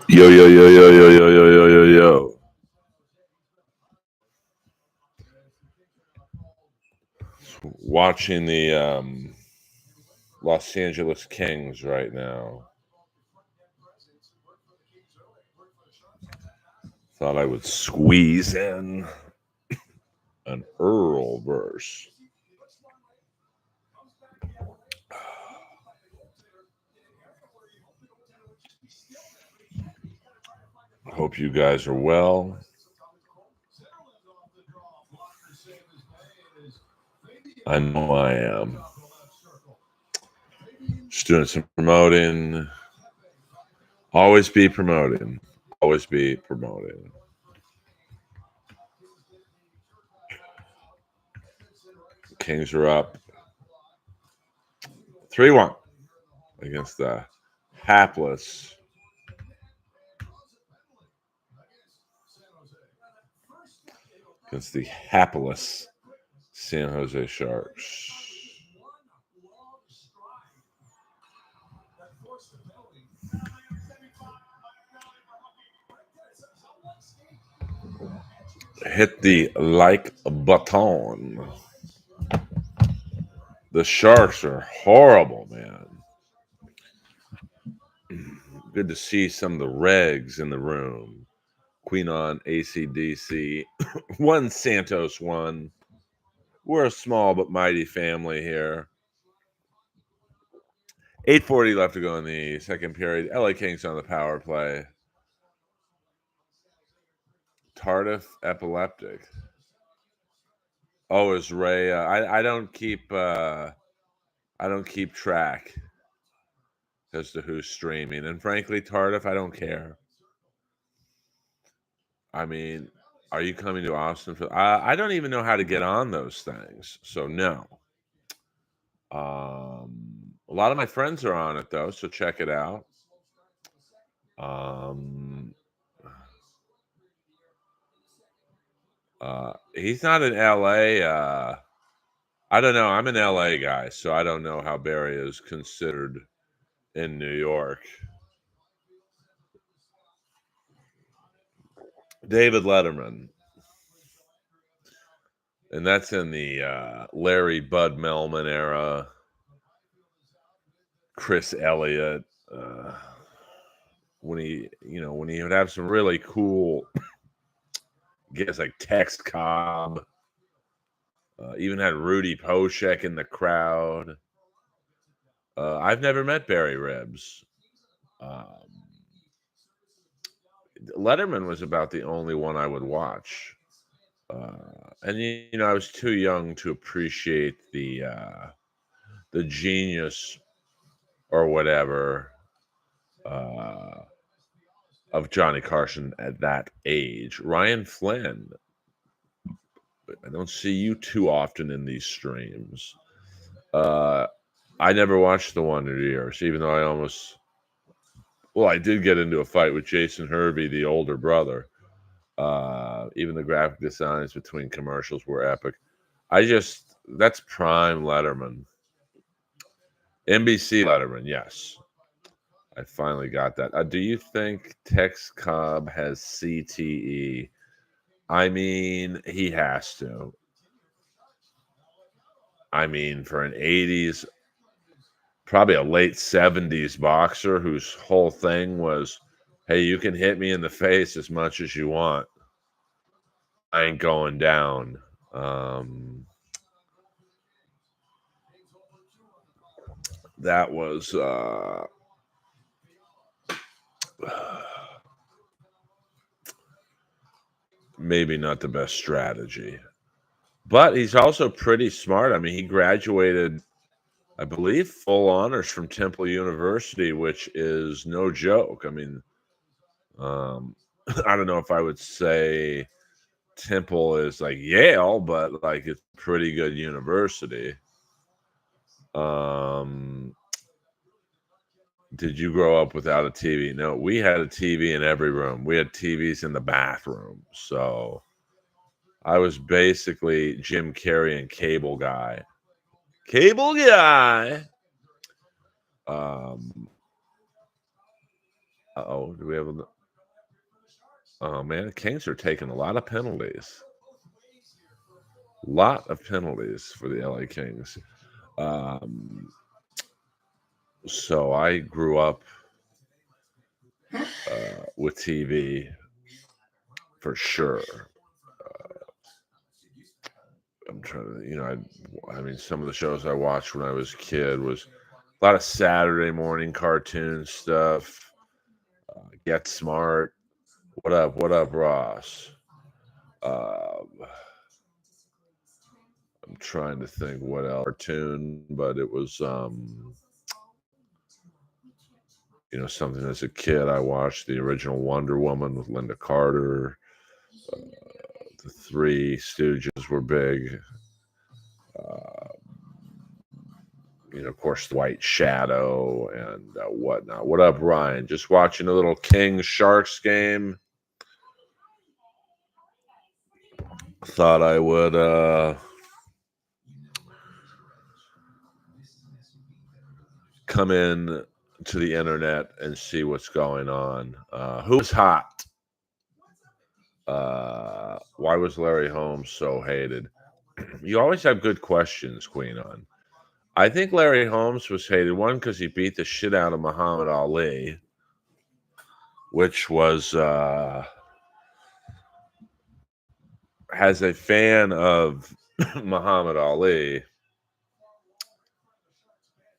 Yo, yo, yo, yo, yo, yo, yo, yo, yo, yo. Watching the Los Angeles Kings right now. Thought I would squeeze in an Earlverse. Hope you guys are well. I know I am. Just doing some promoting. Always be promoting. Always be promoting. Kings are up 3-1 against the hapless San Jose Sharks. Hit the like button. The Sharks are horrible, man. Good to see some of the regs in the room. Queen on ACDC. One Santos one. We're a small but mighty family here. 8:40 left to go in the second period. LA Kings on the power play. Tardif epileptic. Oh, is Ray? I don't keep track as to who's streaming, and frankly, Tardif, I don't care. I mean, are you coming to Austin? I don't even know how to get on those things, so no. A lot of my friends are on it though, so check it out. He's not in LA. I don't know. I'm an LA guy, so I don't know how Barry is considered in New York. David Letterman. And that's in the Larry Bud Melman era. Chris Elliott. When he would have some really cool guests like Tex Cobb. Even had Rudy Poshek in the crowd. I've never met Barry Ribs. Letterman was about the only one I would watch. And I was too young to appreciate the genius or whatever of Johnny Carson at that age. Ryan Flynn. I don't see you too often in these streams. I never watched The Wonder Years, even though I did get into a fight with Jason Hervey, the older brother. Even the graphic designs between commercials were epic. That's prime Letterman. NBC Letterman, yes. I finally got that. Do you think Tex Cobb has CTE? I mean, he has to. I mean, for an 80s, probably a late 70s boxer whose whole thing was, hey, you can hit me in the face as much as you want. I ain't going down. That was maybe not the best strategy. But he's also pretty smart. I mean, he graduated, I believe, full honors from Temple University, which is no joke. I mean, I don't know if I would say Temple is like Yale, but like it's a pretty good university. Did you grow up without a TV? No, we had a TV in every room. We had TVs in the bathroom. So I was basically Jim Carrey and Cable Guy. Cable Guy. Oh, do we have a? Oh man, the Kings are taking a lot of penalties. Lot of penalties for the LA Kings. So I grew up with TV for sure. I'm trying to, I mean, some of the shows I watched when I was a kid was a lot of Saturday morning cartoon stuff. Get Smart. What up? What up, Ross? Uh, I'm trying to think what else cartoon, but it was something as a kid I watched the original Wonder Woman with Linda Carter. The Three Stooges were big. Of course, the White Shadow and whatnot. What up, Ryan? Just watching a little King Sharks game. Thought I would come in to the internet and see what's going on. Who's hot? Why was Larry Holmes so hated? You always have good questions, Queen on. I think Larry Holmes was hated, one, because he beat the shit out of Muhammad Ali, which was as a fan of Muhammad Ali,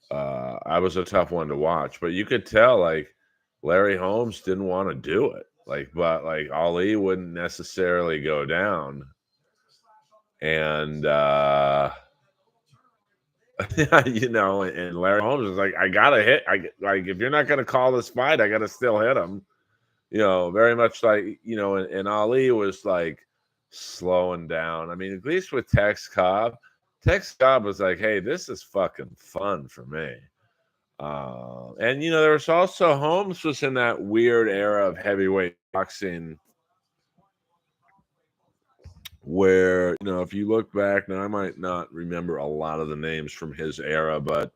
I was a tough one to watch. But you could tell, like, Larry Holmes didn't want to do it. But Ali wouldn't necessarily go down. And and Larry Holmes was like, I gotta hit. If you're not gonna call this fight, I gotta still hit him. Very much like, and Ali was like slowing down. I mean, at least with Tex Cobb was like, hey, this is fucking fun for me. And there was also Holmes was in that weird era of heavyweight boxing where, if you look back now, I might not remember a lot of the names from his era, but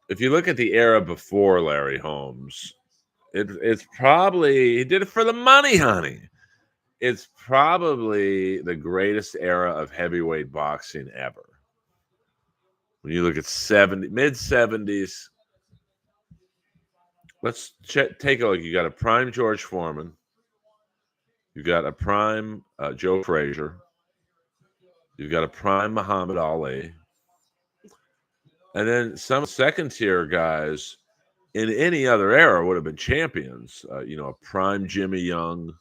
if you look at the era before Larry Holmes, it's probably, he did it for the money, honey. It's probably the greatest era of heavyweight boxing ever. When you look at mid 70s, let's take a look. You got a prime George Foreman. You got a prime Joe Frazier. You've got a prime Muhammad Ali. And then some second tier guys in any other era would have been champions. A prime Jimmy Young,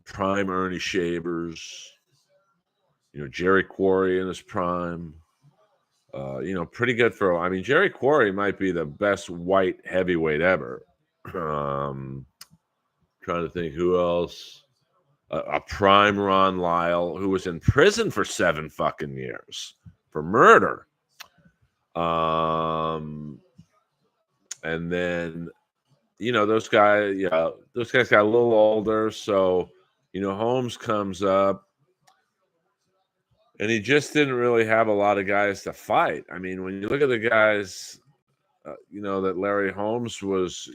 prime Ernie Shavers, Jerry Quarry in his prime. Pretty good Jerry Quarry might be the best white heavyweight ever. Trying to think who else. A prime Ron Lyle, who was in prison for 7 fucking years for murder. And then, those guys got a little older. So, Holmes comes up. And he just didn't really have a lot of guys to fight. I mean, when you look at the guys, that Larry Holmes was,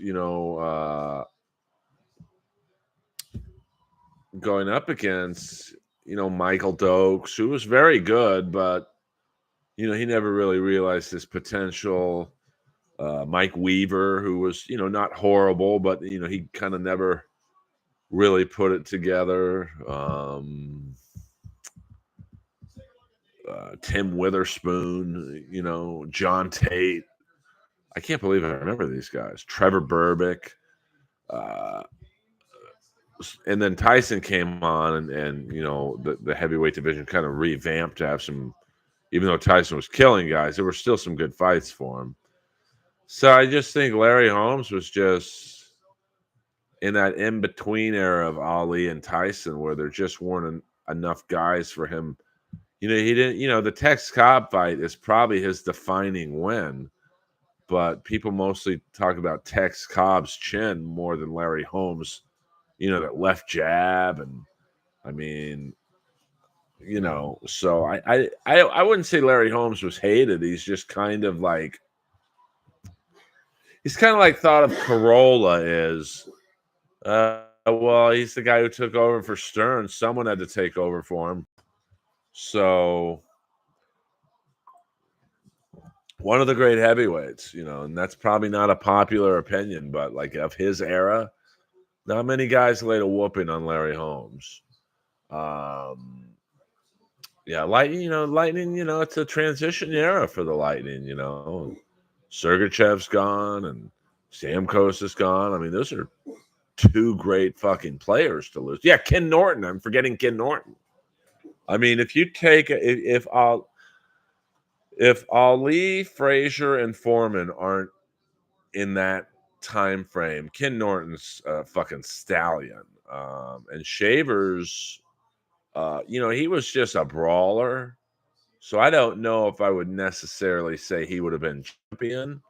going up against, Michael Dokes, who was very good, but, he never really realized his potential. Mike Weaver, who was, not horrible, but, he kind of never really put it together. Tim Witherspoon, John Tate. I can't believe I remember these guys. Trevor Berbick. And then Tyson came on and the heavyweight division kind of revamped to have some, even though Tyson was killing guys, there were still some good fights for him. So I just think Larry Holmes was just in that in-between era of Ali and Tyson where there just weren't enough guys for him. He didn't, the Tex Cobb fight is probably his defining win, but people mostly talk about Tex Cobb's chin more than Larry Holmes, that left jab. And I mean, you know, so I wouldn't say Larry Holmes was hated. He's just kind of like thought of Corolla as well, he's the guy who took over for Stern. Someone had to take over for him. So one of the great heavyweights, you know, and that's probably not a popular opinion, but like of his era, not many guys laid a whooping on Larry Holmes. Yeah, Lightning, you know, it's a transition era for the Lightning, you know. Sergachev's gone and Stamkos is gone. I mean, those are two great fucking players to lose. Yeah, Ken Norton. I'm forgetting Ken Norton. I mean, if you take if Ali, Frazier, and Foreman aren't in that time frame, Ken Norton's a fucking stallion. And Shavers, you know, he was just a brawler. So I don't know if I would necessarily say he would have been champion,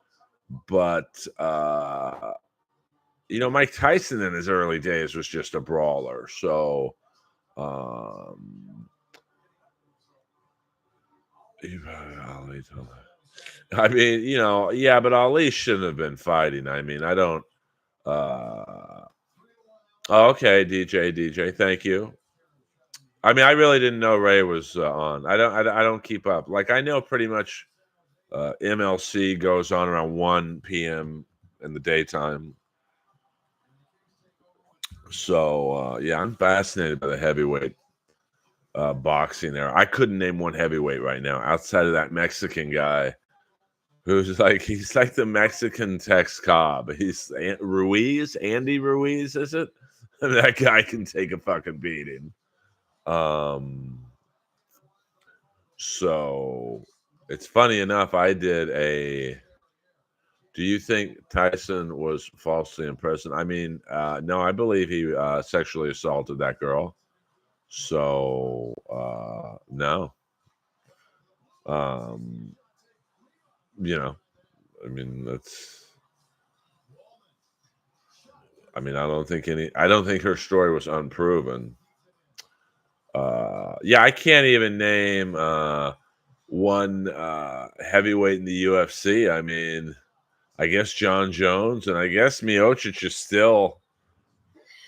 but you know, Mike Tyson in his early days was just a brawler. So I mean, you know, yeah, but Ali shouldn't have been fighting. I mean, I don't. Okay, DJ, thank you. I mean, I really didn't know Ray was on. I don't keep up. Like, I know pretty much MLC goes on around 1 p.m. in the daytime. So yeah, I'm fascinated by the heavyweight boxing there. I couldn't name one heavyweight right now outside of that Mexican guy who's like he's like the Mexican Tex Cobb. He's Andy Ruiz, is it? That guy can take a fucking beating. So it's funny enough. I did a. Do you think Tyson was falsely imprisoned? I mean, no, I believe he sexually assaulted that girl. So no. You know, I mean that's. I mean, I don't think her story was unproven. Yeah, I can't even name one heavyweight in the UFC. I mean, I guess John Jones, and I guess Miocic is still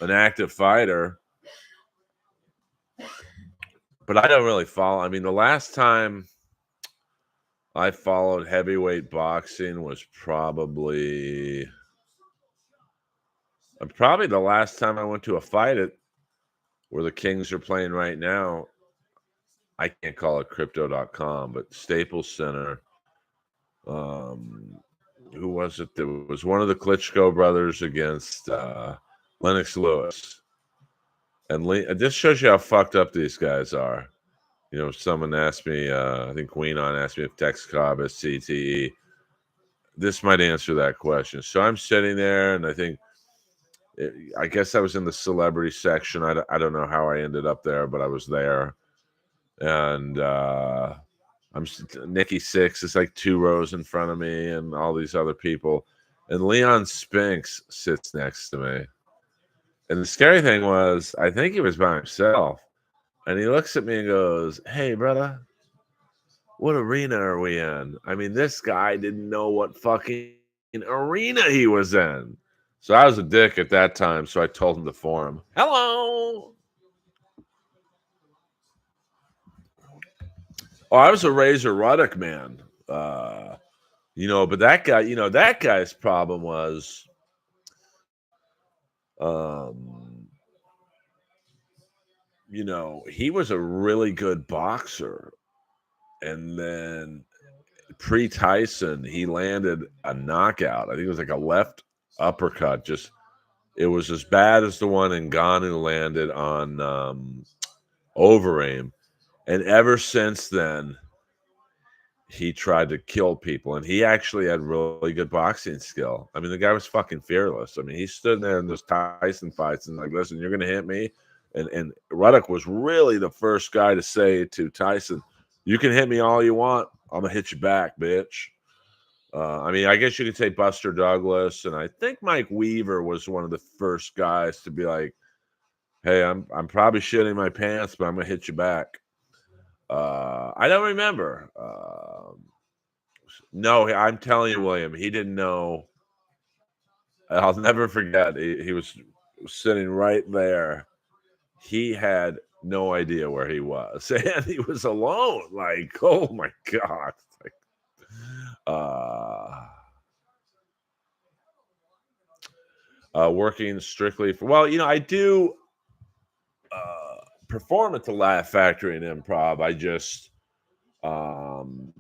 an active fighter, but I don't really follow. I mean, the last time I followed heavyweight boxing was probably the last time I went to a fight at where the Kings are playing right now. I can't call it crypto.com, but Staples Center. Who was it? There was one of the Klitschko brothers against Lennox Lewis. And this shows you how fucked up these guys are. You know, someone asked me, I think Queenon asked me if Tex Cobb is CTE. This might answer that question. So I'm sitting there, and I guess I was in the celebrity section. I don't know how I ended up there, but I was there. And I'm Nikki Sixx is like 2 rows in front of me, and all these other people. And Leon Spinks sits next to me. And the scary thing was, I think he was by himself. And he looks at me and goes, "Hey, brother, what arena are we in?" I mean, this guy didn't know what fucking arena he was in. So I was a dick at that time, so I told him to form. Hello. Oh, I was a Razor Ruddock man. You know, but that guy, you know, that guy's problem was you know, he was a really good boxer. And then pre-Tyson, he landed a knockout. I think it was like a left uppercut. Just it was as bad as the one Ngannou landed on Overeem. And ever since then, he tried to kill people. And he actually had really good boxing skill. I mean, the guy was fucking fearless. I mean, he stood there in those Tyson fights and like, listen, you're going to hit me. And Ruddock was really the first guy to say to Tyson, you can hit me all you want. I'm going to hit you back, bitch. I mean, I guess you could say Buster Douglas. And I think Mike Weaver was one of the first guys to be like, Hey, I'm probably shitting my pants, but I'm gonna hit you back. I don't remember. No, I'm telling you, William, he didn't know. I'll never forget. He was sitting right there. He had no idea where he was, and he was alone. Like, oh my god! Like, uh, working strictly for. Well, I do perform at the Laugh Factory and Improv. Um,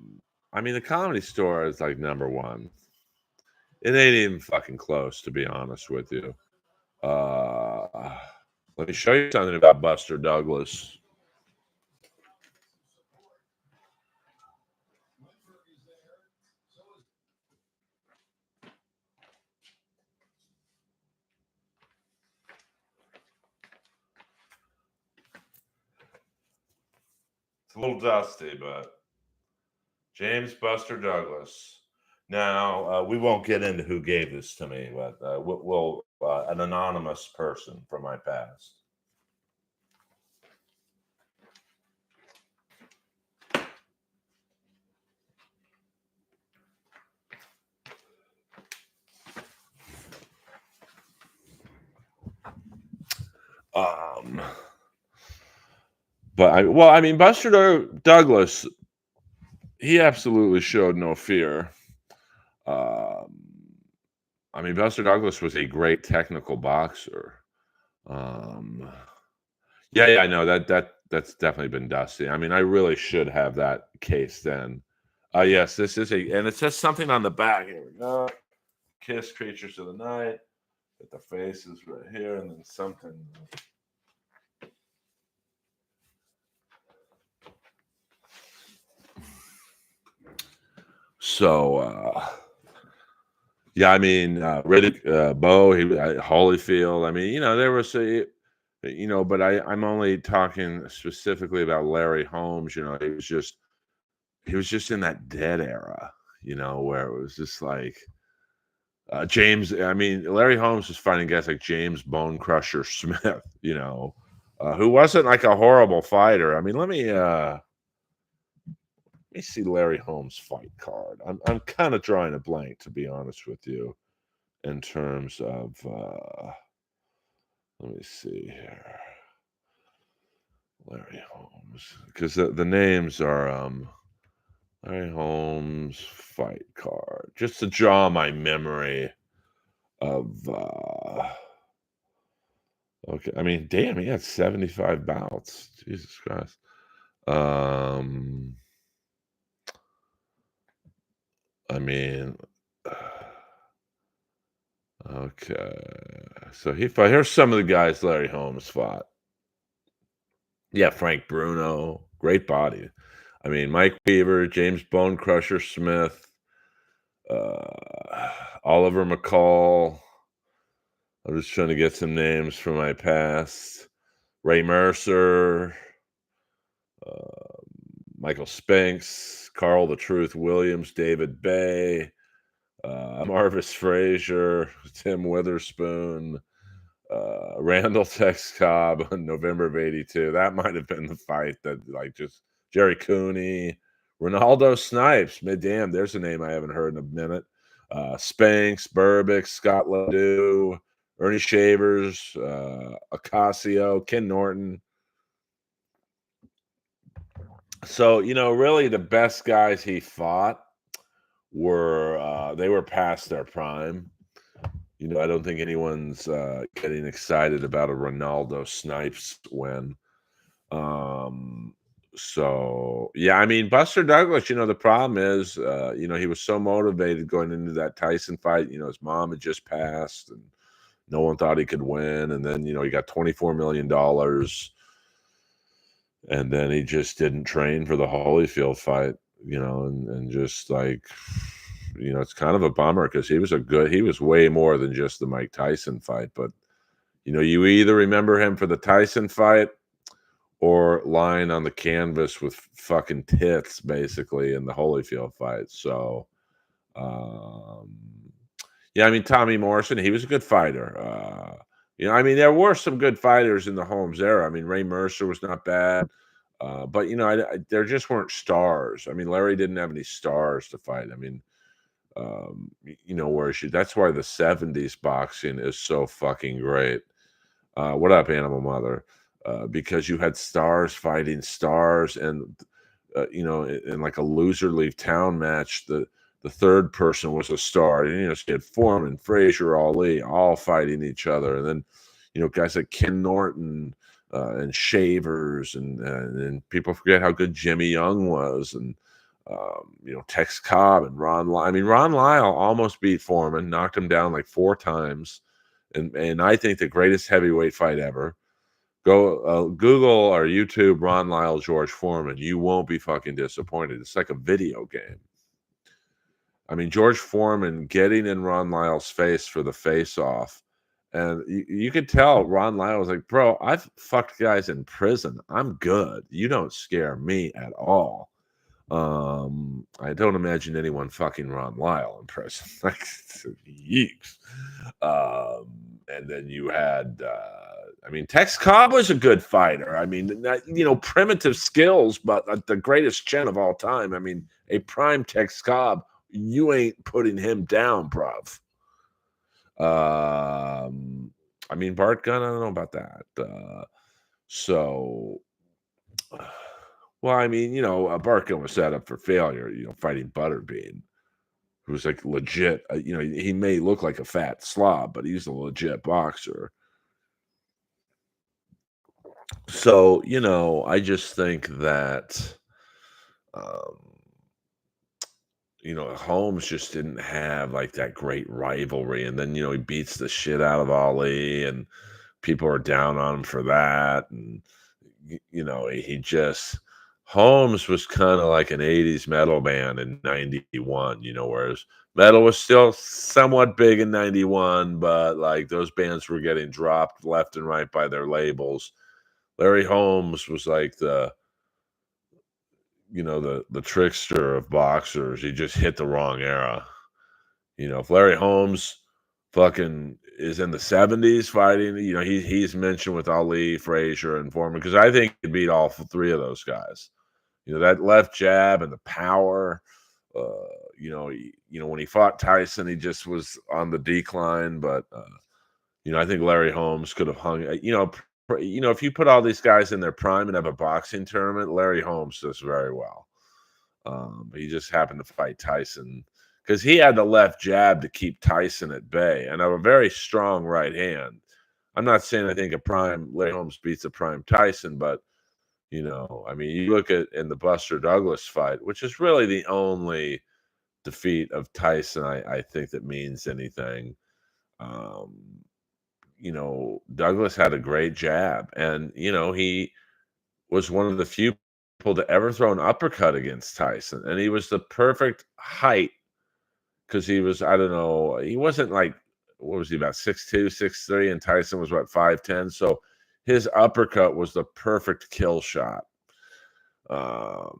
I mean, the Comedy Store is like number one. It ain't even fucking close, to be honest with you. Uh, Let me show you something about Buster Douglas. It's a little dusty, but James Buster Douglas. Now, we won't get into who gave this to me, but we'll an anonymous person from my past. Um, but I mean, Douglas, he absolutely showed no fear. Um, I mean, Buster Douglas was a great technical boxer. Um, yeah, I know that's definitely been dusty. I mean, I really should have that case then. Yes, this is and it says something on the back. Here we go. Kiss creatures of the night. But the face is right here, and then something. So, yeah, I mean, Riddick, Bo, Holyfield. I mean, there was but I'm only talking specifically about Larry Holmes. He was just in that dead era. Where it was just like James. I mean, Larry Holmes was fighting guys like James Bone Crusher Smith. Who wasn't like a horrible fighter. I mean, let me see Larry Holmes' fight card. I'm kind of drawing a blank, to be honest with you, in terms of. Let me see here, Larry Holmes, because the names are Larry Holmes fight card, just to draw my memory of. Okay, I mean, damn, he had 75 bouts. Jesus Christ. I mean. Okay. So he fought. Here's some of the guys Larry Holmes fought. Yeah, Frank Bruno, great body. I mean, Mike Weaver, James Bone Crusher Smith, Oliver McCall. I'm just trying to get some names from my past. Ray Mercer, uh, Michael Spinks, Carl the Truth Williams, David Bay, Marvis Frazier, Tim Witherspoon, Randall Tex Cobb in November of '82. That might have been the fight that, like, just Jerry Cooney, Ronaldo Snipes. Damn, there's a name I haven't heard in a minute. Spanks, Burbick, Scott Ledoux, Ernie Shavers, Ocasio, Ken Norton. So, really the best guys he fought they were past their prime. I don't think anyone's getting excited about a Ronaldo Snipes win. So yeah, I mean, Buster Douglas, the problem is, he was so motivated going into that Tyson fight. His mom had just passed and no one thought he could win. And then, he got $24 million. And then he just didn't train for the Holyfield fight, and just like, it's kind of a bummer because he was way more than just the Mike Tyson fight. But, you either remember him for the Tyson fight or lying on the canvas with fucking tits, basically, in the Holyfield fight. So, yeah, I mean, Tommy Morrison, he was a good fighter. I mean, there were some good fighters in the Holmes era. I mean, Ray Mercer was not bad, but there just weren't stars. I mean, Larry didn't have any stars to fight. I mean, where she. That's why the '70s boxing is so fucking great. What up, Animal Mother? Because you had stars fighting stars, and in like a loser leave town match, the third person was a star. And so you had Foreman, Frazier, Ali, all fighting each other, and then guys like Ken Norton and Shavers, and people forget how good Jimmy Young was, and Tex Cobb and Ron Lyle. I mean, Ron Lyle almost beat Foreman, knocked him down like 4 times, and I think the greatest heavyweight fight ever. Go Google or YouTube Ron Lyle, George Foreman. You won't be fucking disappointed. It's like a video game. I mean, George Foreman getting in Ron Lyle's face for the face-off, and you could tell Ron Lyle was like, "Bro, I've fucked guys in prison. I'm good. You don't scare me at all." I don't imagine anyone fucking Ron Lyle in prison. Like, yeeks. And then you had, I mean, Tex Cobb was a good fighter. I mean, primitive skills, but the greatest chin of all time. I mean, a prime Tex Cobb, you ain't putting him down, bruv. I mean, Bart Gunn, I don't know about that. So, well, I mean, Bart Gunn was set up for failure, fighting Butterbean, who's like legit. He may look like a fat slob, but he's a legit boxer. So, I just think that, um, Holmes just didn't have like that great rivalry. And then, he beats the shit out of Ali, and people are down on him for that. And, he just, Holmes was kind of like an 80s metal band in 91, whereas metal was still somewhat big in 91, but like those bands were getting dropped left and right by their labels. Larry Holmes was like the trickster of boxers. He just hit the wrong era. If Larry Holmes fucking is in the '70s fighting, he's mentioned with Ali, Frazier, and Foreman, because I think he beat all three of those guys. That left jab and the power. When he fought Tyson, he just was on the decline. But I think Larry Holmes could have hung. If you put all these guys in their prime and have a boxing tournament, Larry Holmes does very well. He just happened to fight Tyson because he had the left jab to keep Tyson at bay and have a very strong right hand. I'm not saying I think a prime Larry Holmes beats a prime Tyson, but I mean, you look at in the Buster Douglas fight, which is really the only defeat of Tyson I think that means anything. Um, Douglas had a great jab, and he was one of the few people to ever throw an uppercut against Tyson, and he was the perfect height because he was, I don't know, he wasn't like, what was he, about 6'2", 6'3", and Tyson was what, 5'10", so his uppercut was the perfect kill shot. Earl,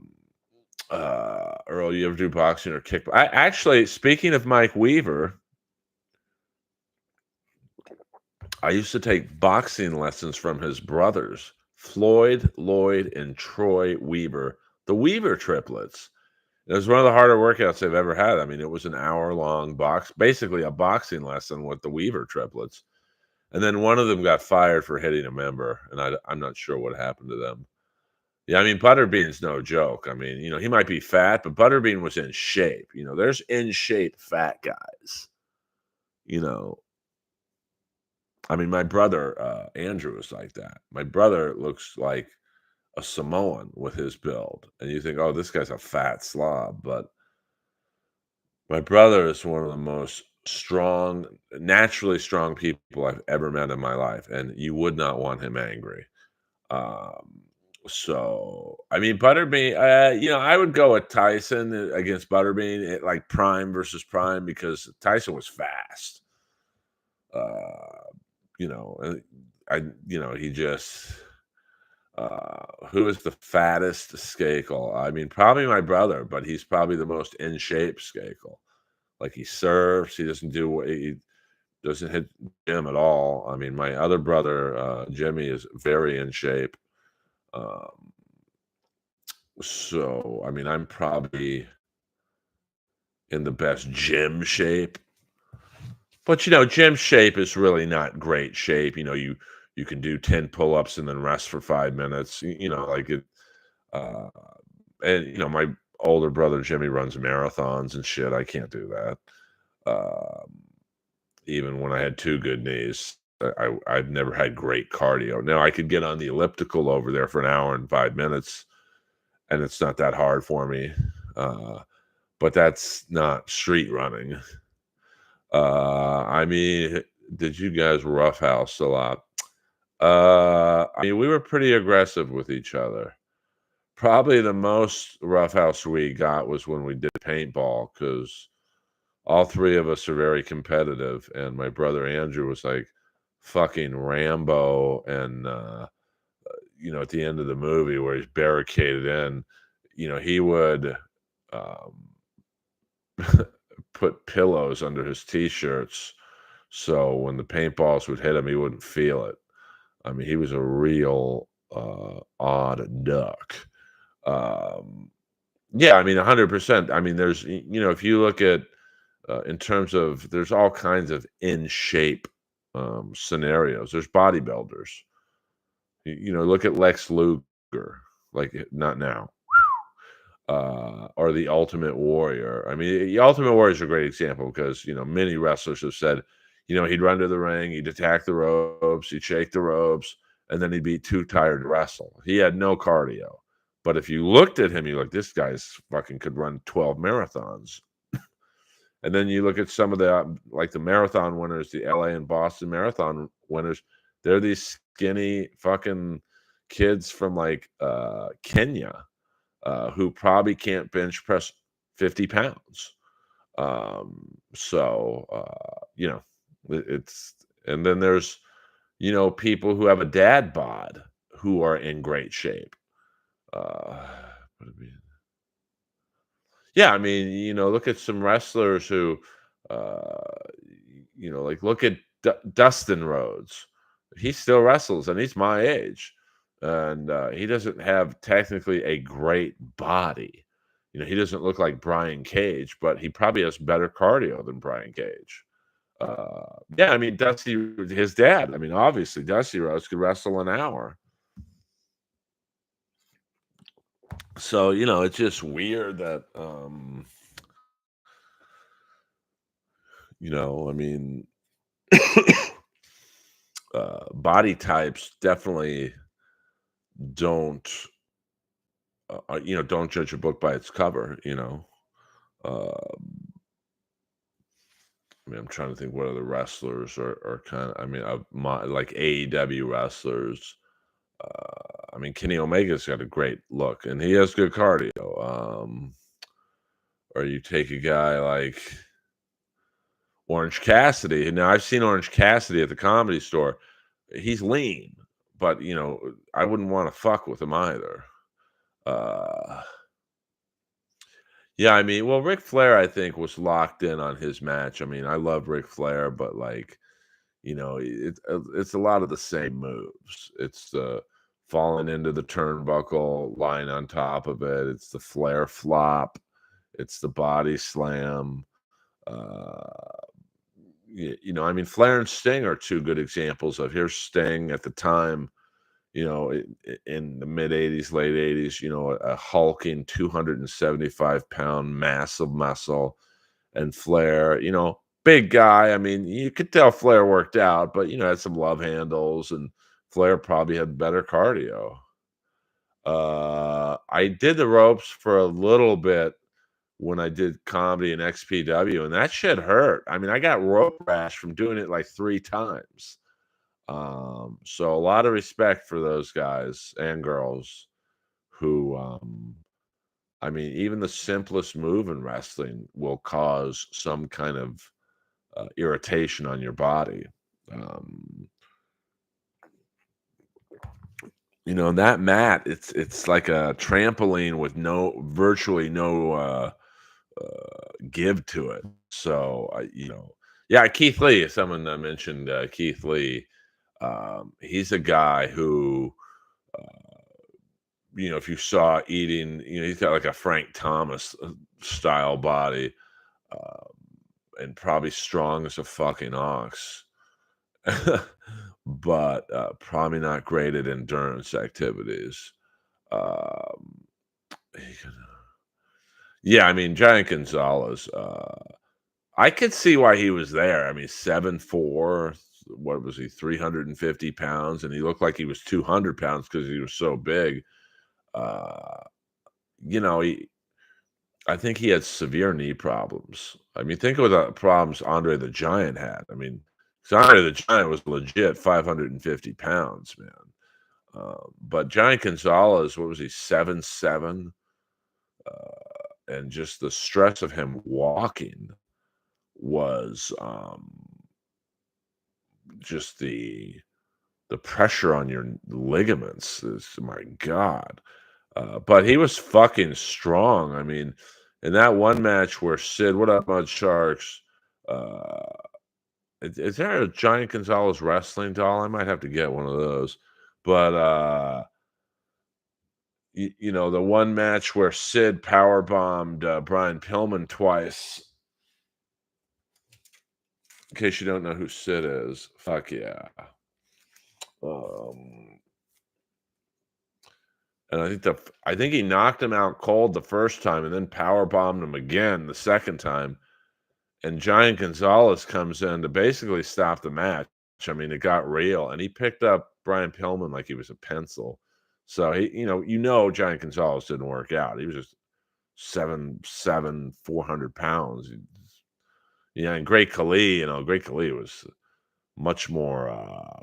you ever do boxing or kickboxing? Actually, speaking of Mike Weaver, I used to take boxing lessons from his brothers, Floyd, Lloyd, and Troy Weaver, the Weaver triplets. It was one of the harder workouts I've ever had. I mean, it was an hour-long basically a boxing lesson with the Weaver triplets. And then one of them got fired for hitting a member, and I'm not sure what happened to them. Yeah, I mean, Butterbean's no joke. I mean, he might be fat, but Butterbean was in shape. There's in shape fat guys. I mean, my brother Andrew is like that. My brother looks like a Samoan with his build, and you think, oh, this guy's a fat slob, but my brother is one of the most naturally strong people I've ever met in my life, and you would not want him angry. Um, so I mean, Butterbean, I would go with Tyson against Butterbean, like prime versus prime, because Tyson was fast. And he just who is the fattest Skakel? I mean, probably my brother, but he's probably the most in shape Skakel. Like he serves, he doesn't do what he doesn't hit gym at all. I mean, my other brother, Jimmy, is very in shape. Um, so I mean, I'm probably in the best gym shape. But, gym shape is really not great shape. You can do 10 pull-ups and then rest for 5 minutes. Like it uh and my older brother Jimmy runs marathons and shit. I can't do that. Even when I had two good knees, I've never had great cardio. Now I could get on the elliptical over there for an hour and 5 minutes, and it's not that hard for me. Uh, but that's not street running. I mean, did you guys roughhouse a lot? I mean, we were pretty aggressive with each other. Probably the most roughhouse we got was when we did paintball because all three of us are very competitive, and my brother Andrew was like fucking Rambo, and at the end of the movie where he's barricaded in, he would um, put pillows under his t-shirts so when the paintballs would hit him, he wouldn't feel it. I mean, he was a real odd duck. Um, yeah, I mean, 100%. I mean, if you look at in terms of, there's all kinds of in shape scenarios. There's bodybuilders. Look at Lex Luger, like not now, or the Ultimate Warrior. I mean, the Ultimate Warrior is a great example because many wrestlers have said, he'd run to the ring, he'd attack the ropes, he'd shake the ropes, and then he'd be too tired to wrestle. He had no cardio. But if you looked at him, you're like, this guy's fucking could run 12 marathons. And then you look at some of the like the marathon winners, the LA and Boston marathon winners. They're these skinny fucking kids from like Kenya who probably can't bench press 50 pounds. So it's and then there's people who have a dad bod who are in great shape. Uh, what I mean, yeah, I mean, look at some wrestlers who, uh, like look at Dustin Rhodes. He still wrestles, and he's my age, and he doesn't have technically a great body. He doesn't look like Brian Cage, but he probably has better cardio than Brian Cage. Yeah, I mean, Dusty, his dad. I mean, obviously, Dusty Rhodes could wrestle an hour. So it's just weird that I mean, body types definitely don't don't judge a book by its cover. uh, I mean, I'm trying to think what other wrestlers are kind of, I mean, like AEW wrestlers. I mean, Kenny Omega's got a great look and he has good cardio. Or you take a guy like Orange Cassidy. Now I've seen Orange Cassidy at the Comedy Store. He's lean, but I wouldn't want to fuck with him either. Uh, yeah, I mean, well, Ric Flair, I think, was locked in on his match. I mean, I love Ric Flair, but like, it's a lot of the same moves. It's the falling into the turnbuckle, lying on top of it. It's the Flair flop. It's the body slam. Uh, I mean, Flair and Sting are two good examples of, here's Sting at the time, in the mid 80s, late 80s, a hulking 275-pound massive muscle, and Flair, big guy. I mean, you could tell Flair worked out, but, had some love handles, and Flair probably had better cardio. I did the ropes for a little bit when I did comedy in XPW, and that shit hurt. I mean, I got rope rash from doing it like 3 times. So a lot of respect for those guys and girls who, I mean, even the simplest move in wrestling will cause some kind of irritation on your body. Um, that mat, it's like a trampoline with virtually no give to it. So, Yeah, Keith Lee. Someone mentioned Keith Lee. He's a guy who, if you saw eating, he's got like a Frank Thomas style body, uh, and probably strong as a fucking ox, but probably not great at endurance activities. Um, yeah, I mean, Giant Gonzalez. I could see why he was there. I mean, 7'4", what was he, 350 pounds, and he looked like he was 200 pounds because he was so big. Uh, you know, he, I think he had severe knee problems. I mean, think of the problems Andre the Giant had. I mean, 'cause Andre the Giant was legit 550 pounds, man. But Giant Gonzalez, what was he, 7'7"? And just the stress of him walking was just the pressure on your ligaments is, my God. But he was fucking strong. I mean, in that one match where Sid, what up, Mud Sharks? Uh, is there a Giant Gonzalez wrestling doll? I might have to get one of those. But the one match where Sid power bombed Brian Pillman twice. In case you don't know who Sid is, fuck yeah. Um, and I think he knocked him out cold the first time, and then power bombed him again the second time. And Giant Gonzalez comes in to basically stop the match. I mean, it got real, and he picked up Brian Pillman like he was a pencil. So Giant Gonzalez didn't work out. He was just 7'7", 400 pounds. And Great Khali was much more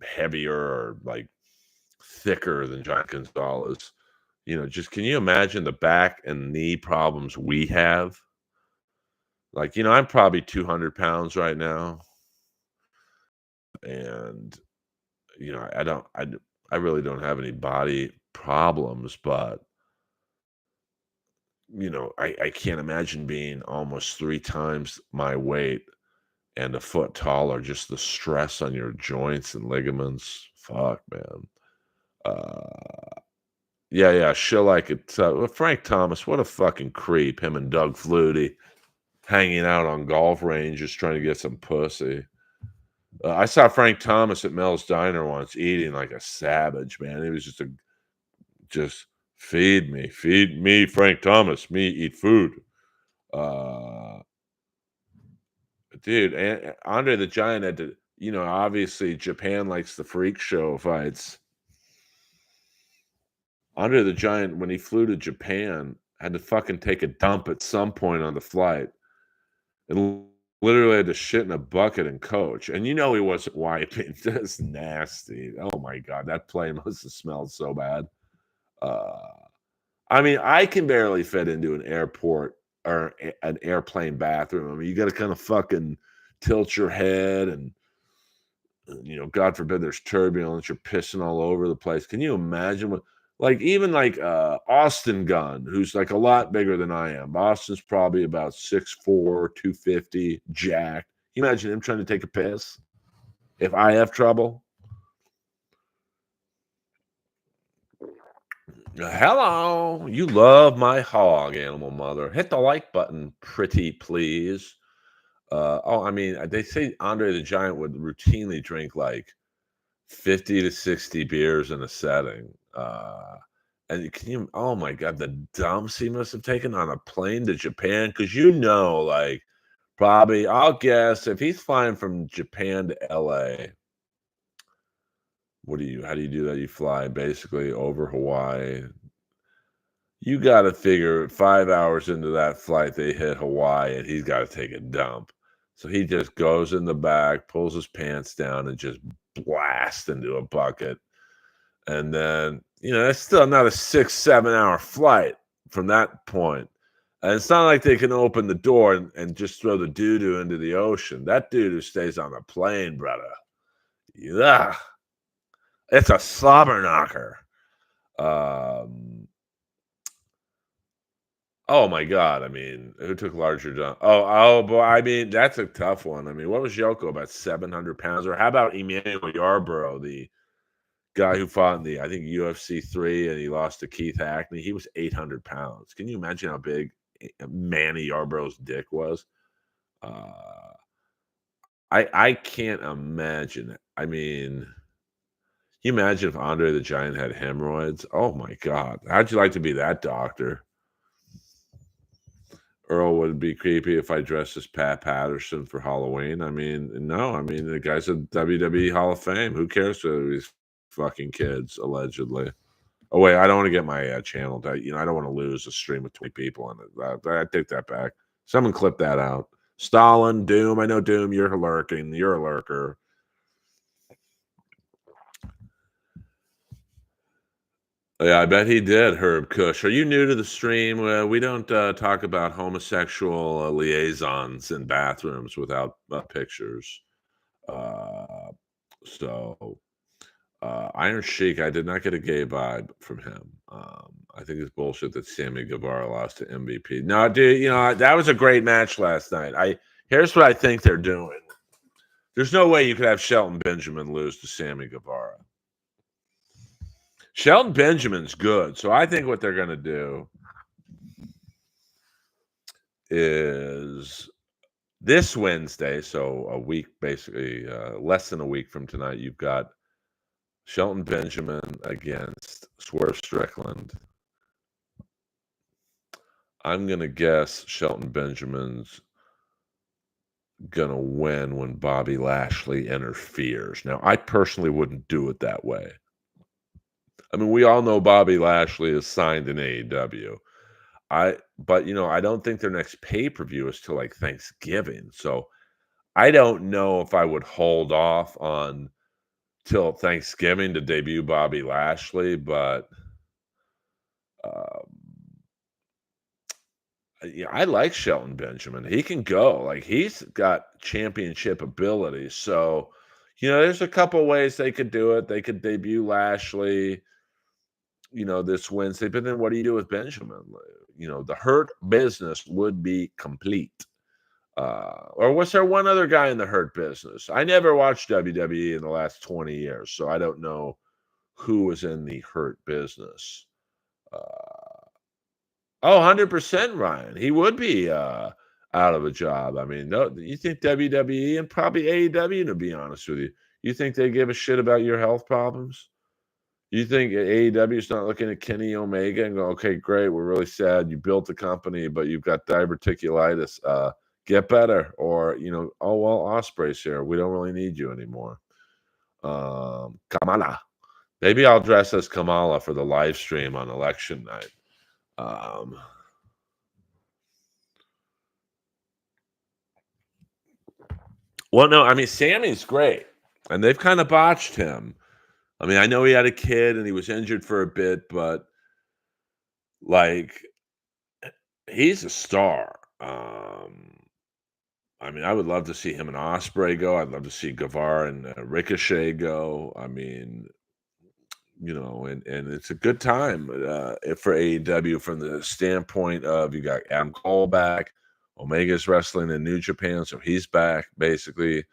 heavier, or like thicker than Giant Gonzalez. Just can you imagine the back and knee problems we have? Like, I'm probably 200 pounds right now, and I really don't have any body problems, but I can't imagine being almost 3 times my weight and a foot taller. Just the stress on your joints and ligaments. Fuck, man. Yeah, yeah, she'll like it. Frank Thomas, what a fucking creep. Him and Doug Flutie hanging out on golf ranges trying to get some pussy. I saw Frank Thomas at Mel's Diner once eating like a savage, man. He was just feed me, Frank Thomas, me eat food. Uh, dude, and Andre the Giant had to, obviously Japan likes the freak show fights. Andre the Giant, when he flew to Japan, had to fucking take a dump at some point on the flight, and literally had to shit in a bucket and coach. And he wasn't wiping. That's nasty. Oh my God, that plane must have smelled so bad. Uh, I mean, I can barely fit into an airport or an airplane bathroom. I mean, you got to kind of fucking tilt your head, and God forbid there's turbulence. You're pissing all over the place. Can you imagine what? Like, even like Austin Gunn, who's like a lot bigger than I am. Austin's probably about 6'4", 250, jacked. Can you imagine him trying to take a piss? If I have trouble. Hello. You love my hog, animal mother. Hit the like button, pretty please. I mean, they say Andre the Giant would routinely drink like 50 to 60 beers in a setting. And oh my God, the dumps he must have taken on a plane to Japan. Because like, probably, I'll guess, if he's flying from Japan to LA, how do you do that? You fly basically over Hawaii. You got to figure 5 hours into that flight, they hit Hawaii, and he's got to take a dump. So he just goes in the back, pulls his pants down, and just blasts into a bucket. And then, that's still not a 6-7 hour flight from that point. And it's not like they can open the door and just throw the doo-doo into the ocean. That doo-doo stays on the plane, brother. Yeah. It's a slobber knocker. Oh my god, I mean, who took larger jump? Oh, boy, I mean, that's a tough one. I mean, what was Yoko, about 700 pounds? Or how about Emmanuel Yarborough, the guy who fought in the, I think, UFC 3 and he lost to Keith Hackney? He was 800 pounds. Can you imagine how big Manny Yarborough's dick was? Uh, I can't imagine. I mean, can you imagine if Andre the Giant had hemorrhoids? Oh my god. How'd you like to be that doctor? Earl would be creepy if I dressed as Pat Patterson for Halloween. I mean, no, I mean the guy's a WWE Hall of Fame. Who cares for these fucking kids, allegedly? Oh wait, I don't want to get my channel. I don't want to lose a stream with 20 people in it. I take that back. Someone clip that out. Stalin, Doom. I know Doom. You're lurking. You're a lurker. Yeah, I bet he did, Herb Kush. Are you new to the stream? We don't talk about homosexual liaisons in bathrooms without pictures. Uh, so, Iron Sheik, I did not get a gay vibe from him. I think it's bullshit that Sammy Guevara lost to MVP. No, dude, that was a great match last night. Here's what I think they're doing. There's no way you could have Shelton Benjamin lose to Sammy Guevara. Shelton Benjamin's good, so I think what they're going to do is this Wednesday, so a week, basically less than a week from tonight, you've got Shelton Benjamin against Swerve Strickland. I'm going to guess Shelton Benjamin's going to win when Bobby Lashley interferes. Now, I personally wouldn't do it that way. I mean, we all know Bobby Lashley is signed in AEW. But I don't think their next pay-per-view is till like Thanksgiving. So I don't know if I would hold off on till Thanksgiving to debut Bobby Lashley, but yeah, I like Shelton Benjamin. He can go. Like he's got championship ability. So, there's a couple ways they could do it. They could debut Lashley, this Wednesday. But then what do you do with Benjamin? The Hurt Business would be complete. Or was there one other guy in the Hurt Business? I never watched WWE in the last 20 years, so I don't know who was in the Hurt Business. Oh, 100% Ryan. He would be out of a job. I mean, no, you think WWE and probably AEW, to be honest with you think they give a shit about your health problems? You think AEW is not looking at Kenny Omega and go, okay, great, we're really sad you built the company, but you've got diverticulitis. Get better. Or, oh, well, Osprey's here. We don't really need you anymore. Kamala. Maybe I'll dress as Kamala for the live stream on election night. Well, no, I mean, Sammy's great, and they've kind of botched him. I mean, I know he had a kid and he was injured for a bit, but like, he's a star. I mean, I would love to see him and Osprey go. I'd love to see Guevara and Ricochet go. I mean, and it's a good time for AEW from the standpoint of you got Adam Cole back, Omega's wrestling in New Japan, so he's back basically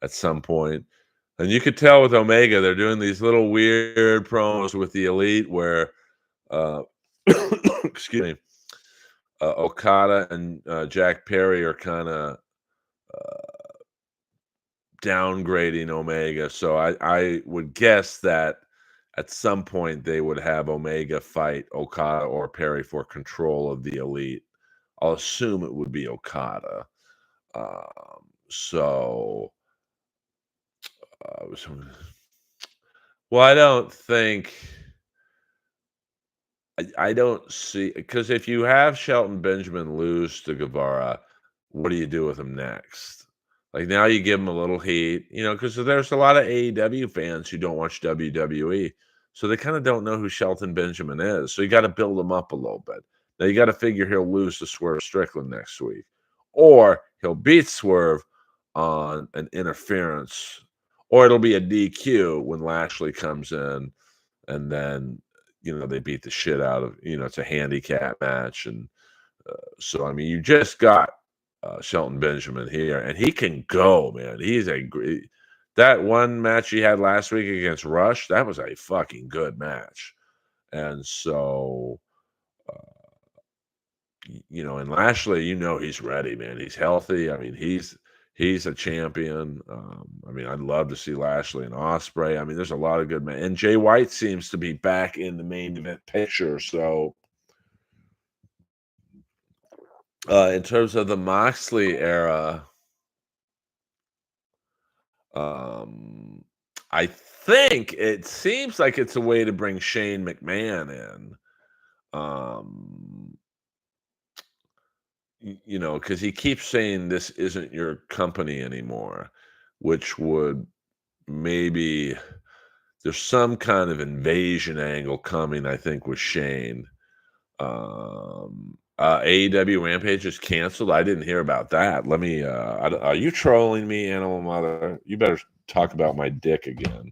at some point. And you could tell with Omega, they're doing these little weird promos with the Elite where, excuse me, Okada and Jack Perry are kind of downgrading Omega. So I would guess that at some point they would have Omega fight Okada or Perry for control of the Elite. I'll assume it would be Okada. So, well, I don't think. I don't see because if you have Shelton Benjamin lose to Guevara, what do you do with him next? Like now you give him a little heat, because there's a lot of AEW fans who don't watch WWE, so they kind of don't know who Shelton Benjamin is. So you got to build him up a little bit. Now you got to figure he'll lose to Swerve Strickland next week, or he'll beat Swerve on an interference, or it'll be a DQ when Lashley comes in, and then they beat the shit out of, it's a handicap match, and So I mean, you just got Shelton Benjamin here, and he can go, man. He's a great. That one match he had last week against Rush, that was a fucking good match. And so, and Lashley, he's ready, man. He's healthy. I mean, he's a champion. I mean, I'd love to see Lashley and Osprey. I mean, there's a lot of good men, and Jay White seems to be back in the main event picture. So, in terms of the Moxley era, um, I think it seems like it's a way to bring Shane McMahon in. Um, because he keeps saying this isn't your company anymore, which would maybe there's some kind of invasion angle coming, I think, with Shane. AEW Rampage is canceled. I didn't hear about that. Let me. Are you trolling me, Animal Mother? You better talk about my dick again.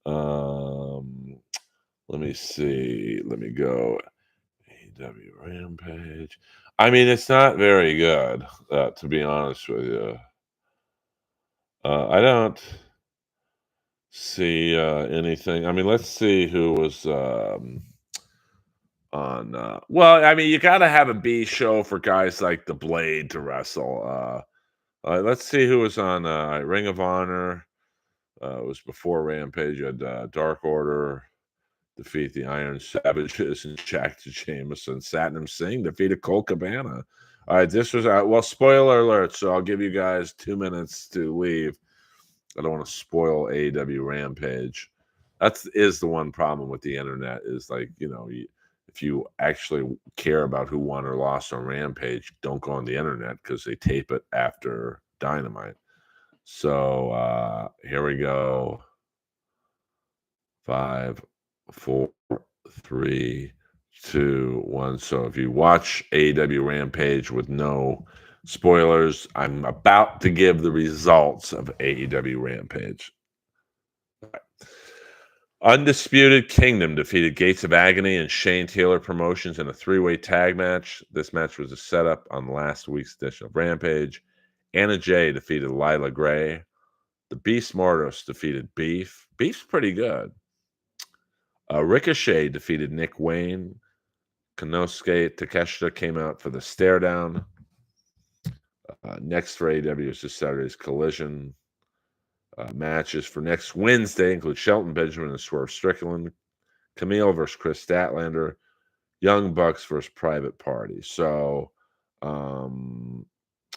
Let me see. Let me go. AEW Rampage. I mean, it's not very good, to be honest with you. I don't see anything. I mean, let's see who was on. Well, I mean, you got to have a B show for guys like the Blade to wrestle. Let's see who was on Ring of Honor. It was before Rampage. You had Dark Order defeat the Iron Savages and Jack Jameson. Satnam Singh defeated Colt Cabana. All right, this was well, spoiler alert. So I'll give you guys 2 minutes to leave. I don't want to spoil AEW Rampage. That is the one problem with the internet is like, if you actually care about who won or lost on Rampage, don't go on the internet because they tape it after Dynamite. So here we go. 5, 4, 3, 2, 1. So if you watch AEW Rampage with no spoilers, I'm about to give the results of AEW Rampage. Undisputed Kingdom defeated Gates of Agony and Shane Taylor Promotions in a 3-way tag match. This match was a setup on last week's edition of Rampage. Anna Jay defeated Lila Gray. The Beast Mortis defeated Beef. Beef's pretty good. Ricochet defeated Nick Wayne. Konosuke Takeshita came out for the stare down. Next for AEW is this Saturday's Collision. Matches for next Wednesday include Shelton Benjamin and Swerve Strickland, Camille versus Chris Statlander, Young Bucks versus Private Party. So, and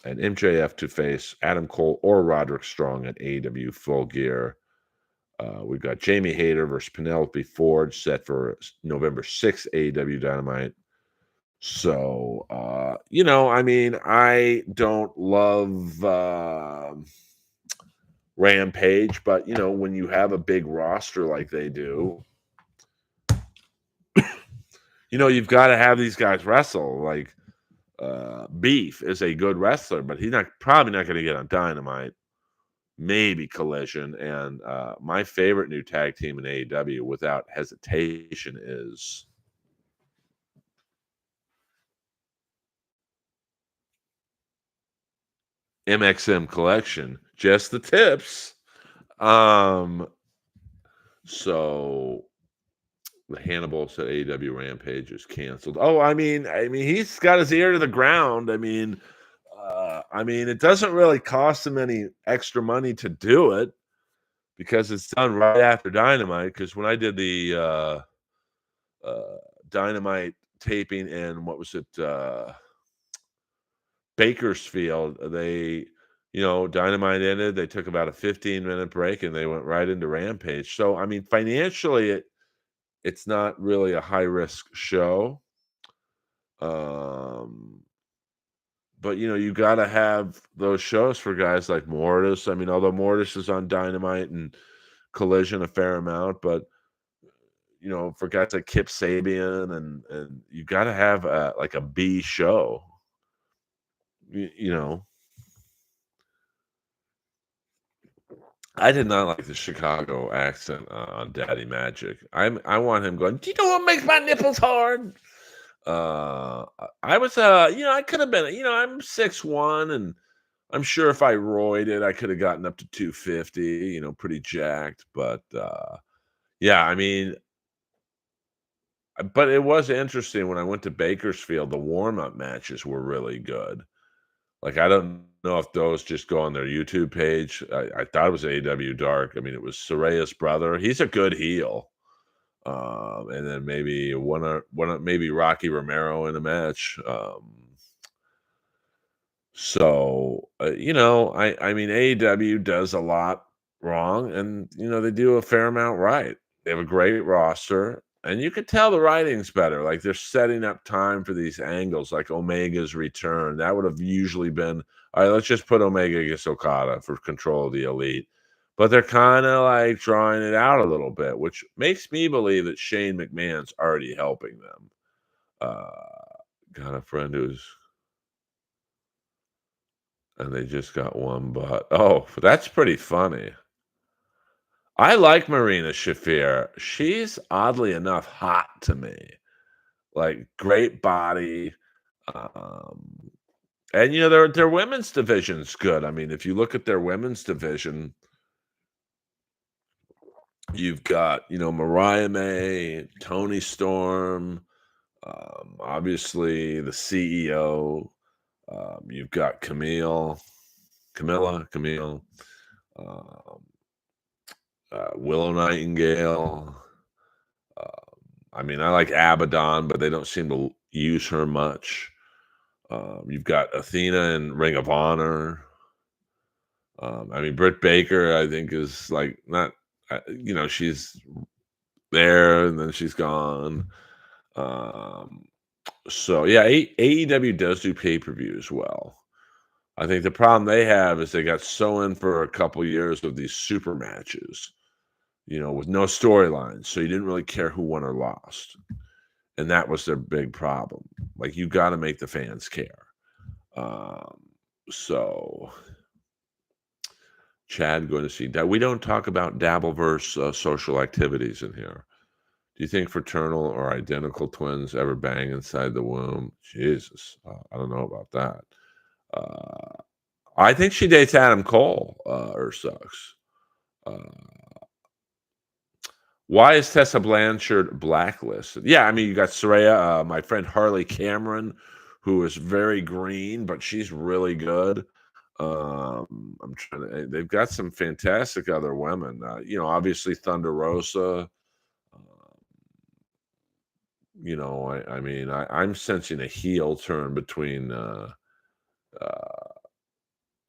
MJF to face Adam Cole or Roderick Strong at AEW Full Gear. We've got Jamie Hayter versus Penelope Ford set for November 6th, AEW Dynamite. So, I mean, I don't love Rampage, but, when you have a big roster like they do, you've got to have these guys wrestle. Like, Beef is a good wrestler, but he's probably not going to get on Dynamite. Maybe Collision. And my favorite new tag team in AEW, without hesitation, is MXM Collection. Just the tips. So the Hannibal said AEW Rampage is canceled. Oh, I mean, he's got his ear to the ground. I mean, it doesn't really cost him any extra money to do it because it's done right after Dynamite. Because when I did the Dynamite taping in what was it, Bakersfield, they, Dynamite ended. They took about a 15-minute break and they went right into Rampage. So, I mean, financially, it's not really a high-risk show. But, you got to have those shows for guys like Mortis. I mean, although Mortis is on Dynamite and Collision a fair amount, but, for guys like Kip Sabian and you got to have like a B show. I did not like the Chicago accent on Daddy Magic. I want him going, do you know what makes my nipples hard? I was, I could have been, I'm 6'1", and I'm sure if I roided, I could have gotten up to 250, pretty jacked. But yeah, I mean, but it was interesting when I went to Bakersfield, the warm-up matches were really good. Like, I don't know if those just go on their YouTube page. I thought it was AEW Dark. I mean, it was Soraya's brother. He's a good heel. And then maybe maybe Rocky Romero in a match. I mean, AEW does a lot wrong, and they do a fair amount right. They have a great roster, and you could tell the writing's better. Like they're setting up time for these angles, like Omega's return. That would have usually been, all right, let's just put Omega against Okada for control of the elite. But they're kind of like drawing it out a little bit, which makes me believe that Shane McMahon's already helping them. Got a friend who's and they just got one butt. Oh, that's pretty funny. I like Marina Shafir. She's oddly enough hot to me. Like great body. Um, and their women's division's good. I mean, if you look at their women's division, you've got, Mariah May, Tony Storm, obviously the CEO. You've got Camille. Um, Willow Nightingale. I mean, I like Abaddon, but they don't seem to use her much. You've got Athena in Ring of Honor. I mean, Britt Baker, I think, is like not, she's there and then she's gone. So yeah, AEW does do pay-per-views well. I think the problem they have is they got so in for a couple years of these super matches, with no storylines. So you didn't really care who won or lost. And that was their big problem. Like, you got to make the fans care. Um, so, Chad going to see that. We don't talk about Dabbleverse social activities in here. Do you think fraternal or identical twins ever bang inside the womb? Jesus, I don't know about that. I think she dates Adam Cole, or sucks. Why is Tessa Blanchard blacklisted? Yeah, I mean, you got Saraya, my friend Harley Cameron, who is very green, but she's really good. I'm trying to. They've got some fantastic other women. Obviously Thunder Rosa. I mean, I'm sensing a heel turn between uh,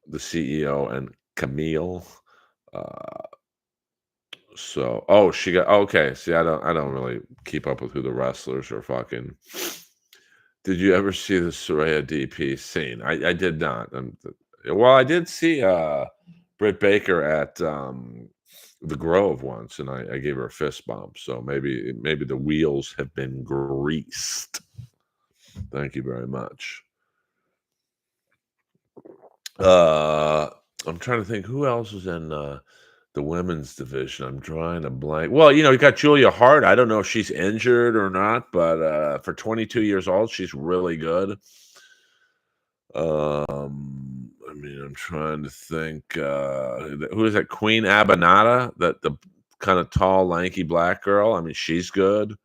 the CEO and Camille. She got okay. See, I don't really keep up with who the wrestlers are fucking. Did you ever see the Soraya DP scene? I did not. Well, I did see Britt Baker at the Grove once, and I gave her a fist bump. So maybe the wheels have been greased. Thank you very much. I'm trying to think who else is in the women's division. I'm drawing a blank. Well, you got Julia Hart. I don't know if she's injured or not, but for 22 years old, she's really good. I mean, I'm trying to think. Who is that? Queen Abanata, that the kind of tall, lanky black girl. I mean, she's good.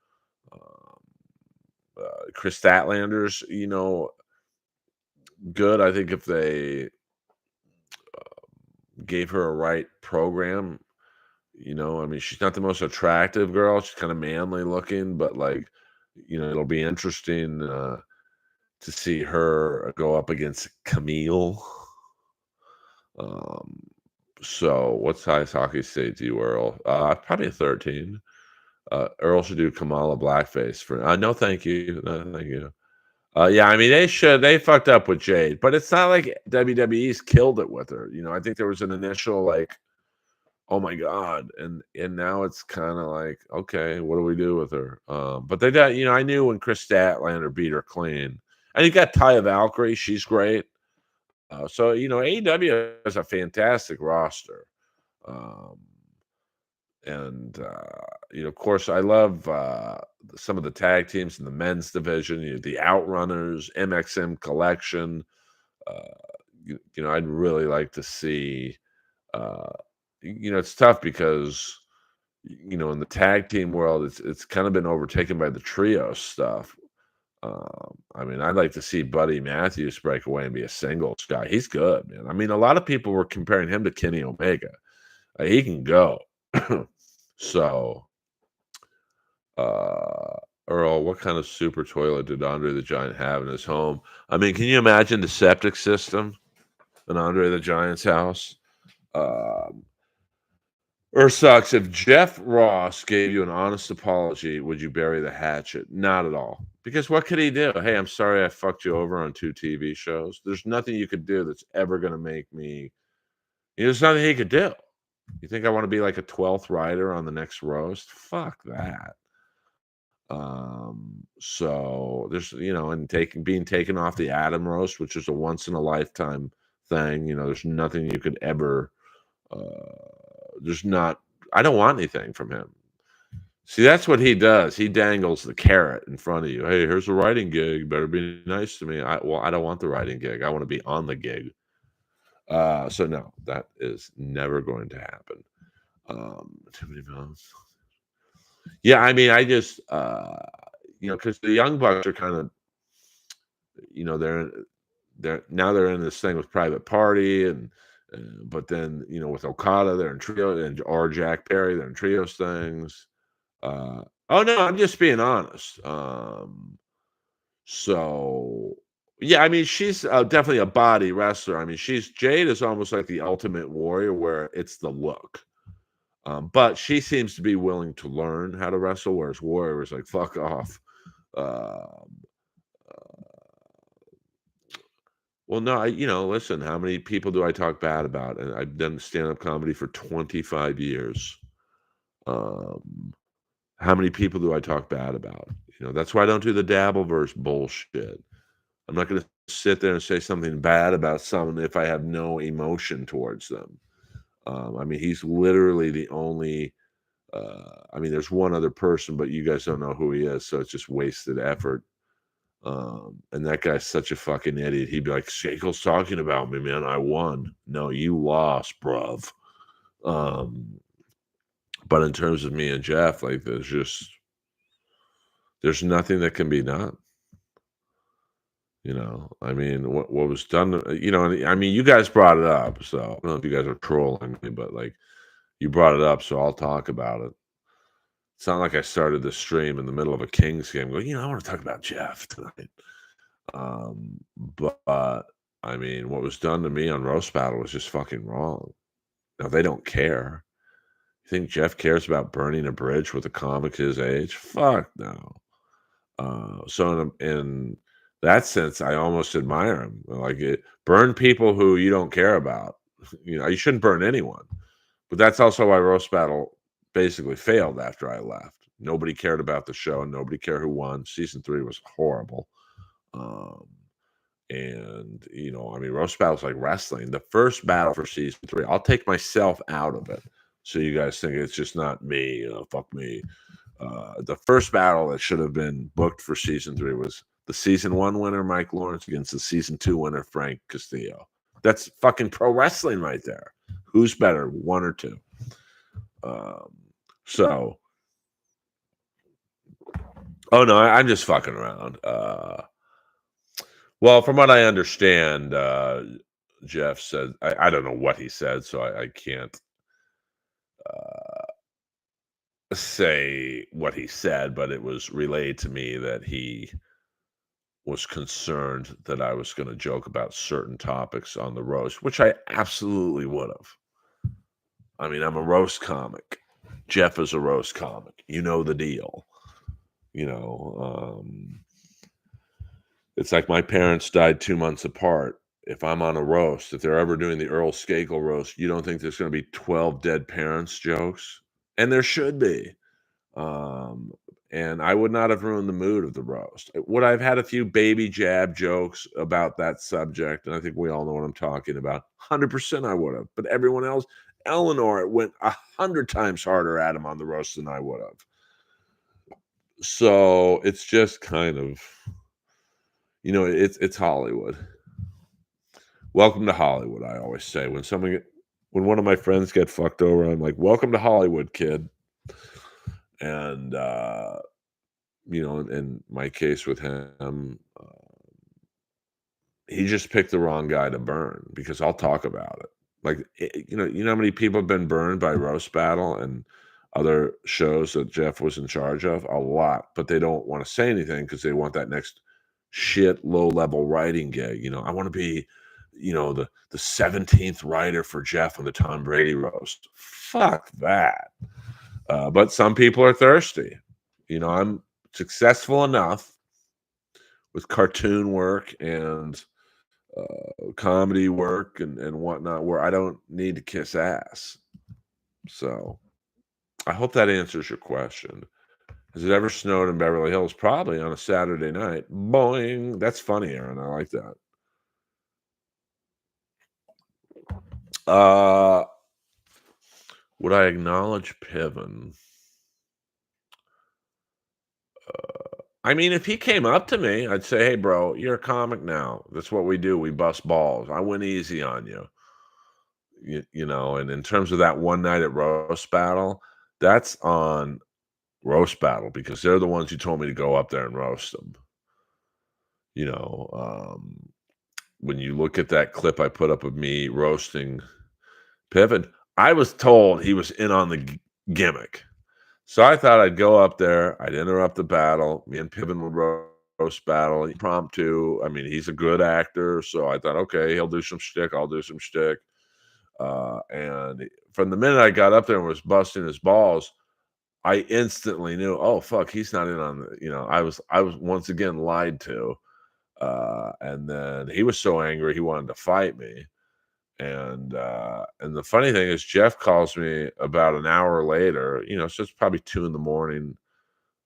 Chris Statlander's, good. I think if they gave her a right program, I mean, she's not the most attractive girl. She's kind of manly looking, but like, it'll be interesting to see her go up against Camille. So what size hockey state do you, Earl? Probably a 13. Earl should do Kamala blackface for. No, thank you. No, thank you. Yeah, I mean they should. They fucked up with Jade, but it's not like WWE's killed it with her. I think there was an initial like, oh my god, and now it's kind of like, okay, what do we do with her? But they got, I knew when Chris Statlander beat her clean, and you got Taya Valkyrie, she's great. So AEW has a fantastic roster. Um, And of course, I love some of the tag teams in the men's division. The Outrunners, MXM Collection. Uh, I'd really like to see. Uh, it's tough because in the tag team world, it's kind of been overtaken by the trio stuff. I mean, I'd like to see Buddy Matthews break away and be a singles guy. He's good, man. I mean, a lot of people were comparing him to Kenny Omega. He can go. So, uh, Earl, what kind of super toilet did Andre the Giant have in his home? I mean, can you imagine the septic system in Andre the Giant's house? Um, or sucks. If Jeff Ross gave you an honest apology, would you bury the hatchet? Not at all. Because what could he do? Hey, I'm sorry I fucked you over on 2 TV shows. There's nothing you could do that's ever going to make me. There's nothing he could do. You think I want to be like a 12th rider on the next roast? Fuck that. So there's, and being taken off the Adam roast, which is a once in a lifetime thing. There's nothing you could ever. There's not. I don't want anything from him. See, that's what he does. He dangles the carrot in front of you. Hey, here's a writing gig. Better be nice to me. I don't want the writing gig. I want to be on the gig. So no, that is never going to happen. Too many pounds. Yeah, I mean, I just because the Young Bucks are kind of, they're in this thing with Private Party and but then with Okada they're in trio or Jack Perry they're in trios things. Oh no, I'm just being honest. So yeah, I mean she's definitely a body wrestler. I mean Jade is almost like the Ultimate Warrior where it's the look. But she seems to be willing to learn how to wrestle, whereas Warrior is like, fuck off. Well, no, listen, how many people do I talk bad about? And I've done stand-up comedy for 25 years. How many people do I talk bad about? That's why I don't do the Dabbleverse bullshit. I'm not going to sit there and say something bad about someone if I have no emotion towards them. I mean, he's literally the only. I mean, there's one other person, but you guys don't know who he is, so it's just wasted effort. And that guy's such a fucking idiot. He'd be like, Shakel's talking about me, man. I won. No, you lost, bruv. But in terms of me and Jeff, like there's nothing that can be done. I mean, what was done, and I mean, you guys brought it up, so I don't know if you guys are trolling me, but like you brought it up, so I'll talk about it. It's not like I started the stream in the middle of a Kings game going, I want to talk about Jeff tonight. But I mean, what was done to me on Roast Battle was just fucking wrong. Now they don't care. You think Jeff cares about burning a bridge with a comic his age? Fuck no. So in that sense, I almost admire him. Like burn people who you don't care about. You shouldn't burn anyone. But that's also why Roast Battle basically failed after I left. Nobody cared about the show. Nobody cared who won. Season 3 was horrible. And I mean, Roast Battle's like wrestling. The first battle for season 3, I'll take myself out of it. So you guys think it's just not me, fuck me. The first battle that should have been booked for season 3 was the season 1 winner, Mike Lawrence, against the season 2 winner, Frank Castillo. That's fucking pro wrestling right there. Who's better, 1 or 2? So, oh no, I'm just fucking around. Well, from what I understand, Jeff said, I don't know what he said, so I can't say what he said, but it was relayed to me that he was concerned that I was going to joke about certain topics on the roast, which I absolutely would have. I mean, I'm a roast comic. Jeff is a roast comic. You know the deal. It's like my parents died 2 months apart. If I'm on a roast, if they're ever doing the Earl Skakel roast, you don't think there's going to be 12 dead parents jokes? And there should be. And I would not have ruined the mood of the roast. Would I have had a few baby jab jokes about that subject? And I think we all know what I'm talking about. 100% I would have. But everyone else, Eleanor went 100 times harder at him on the roast than I would have. So it's just kind of, it's Hollywood. Welcome to Hollywood, I always say. When one of my friends get fucked over, I'm like, "Welcome to Hollywood, kid." And in my case with him, he just picked the wrong guy to burn because I'll talk about it. Like, how many people have been burned by Roast Battle and other shows that Jeff was in charge of? A lot, but they don't want to say anything because they want that next shit low level writing gig. I want to be, the 17th writer for Jeff on the Tom Brady roast. Fuck that. But some people are thirsty. I'm successful enough with cartoon work and comedy work and whatnot where I don't need to kiss ass. So I hope that answers your question. Has it ever snowed in Beverly Hills? Probably on a Saturday night. Boing. That's funny, Aaron. I like that. Would I acknowledge Piven? I mean, if he came up to me, I'd say, "Hey, bro, you're a comic now. That's what we do. We bust balls. I went easy on you." And in terms of that one night at Roast Battle, that's on Roast Battle because they're the ones who told me to go up there and roast them. You know, when you look at that clip I put up of me roasting Piven, I was told he was in on the gimmick. So I thought I'd go up there, I'd interrupt the battle. Me and Piven would roast battle, impromptu. I mean, he's a good actor, so I thought, okay, he'll do some shtick, I'll do some shtick. And from the minute I got up there and was busting his balls, I instantly knew, oh fuck, he's not in on I was once again lied to. And then he was so angry he wanted to fight me. And the funny thing is Jeff calls me about an hour later, so it's probably 2 a.m.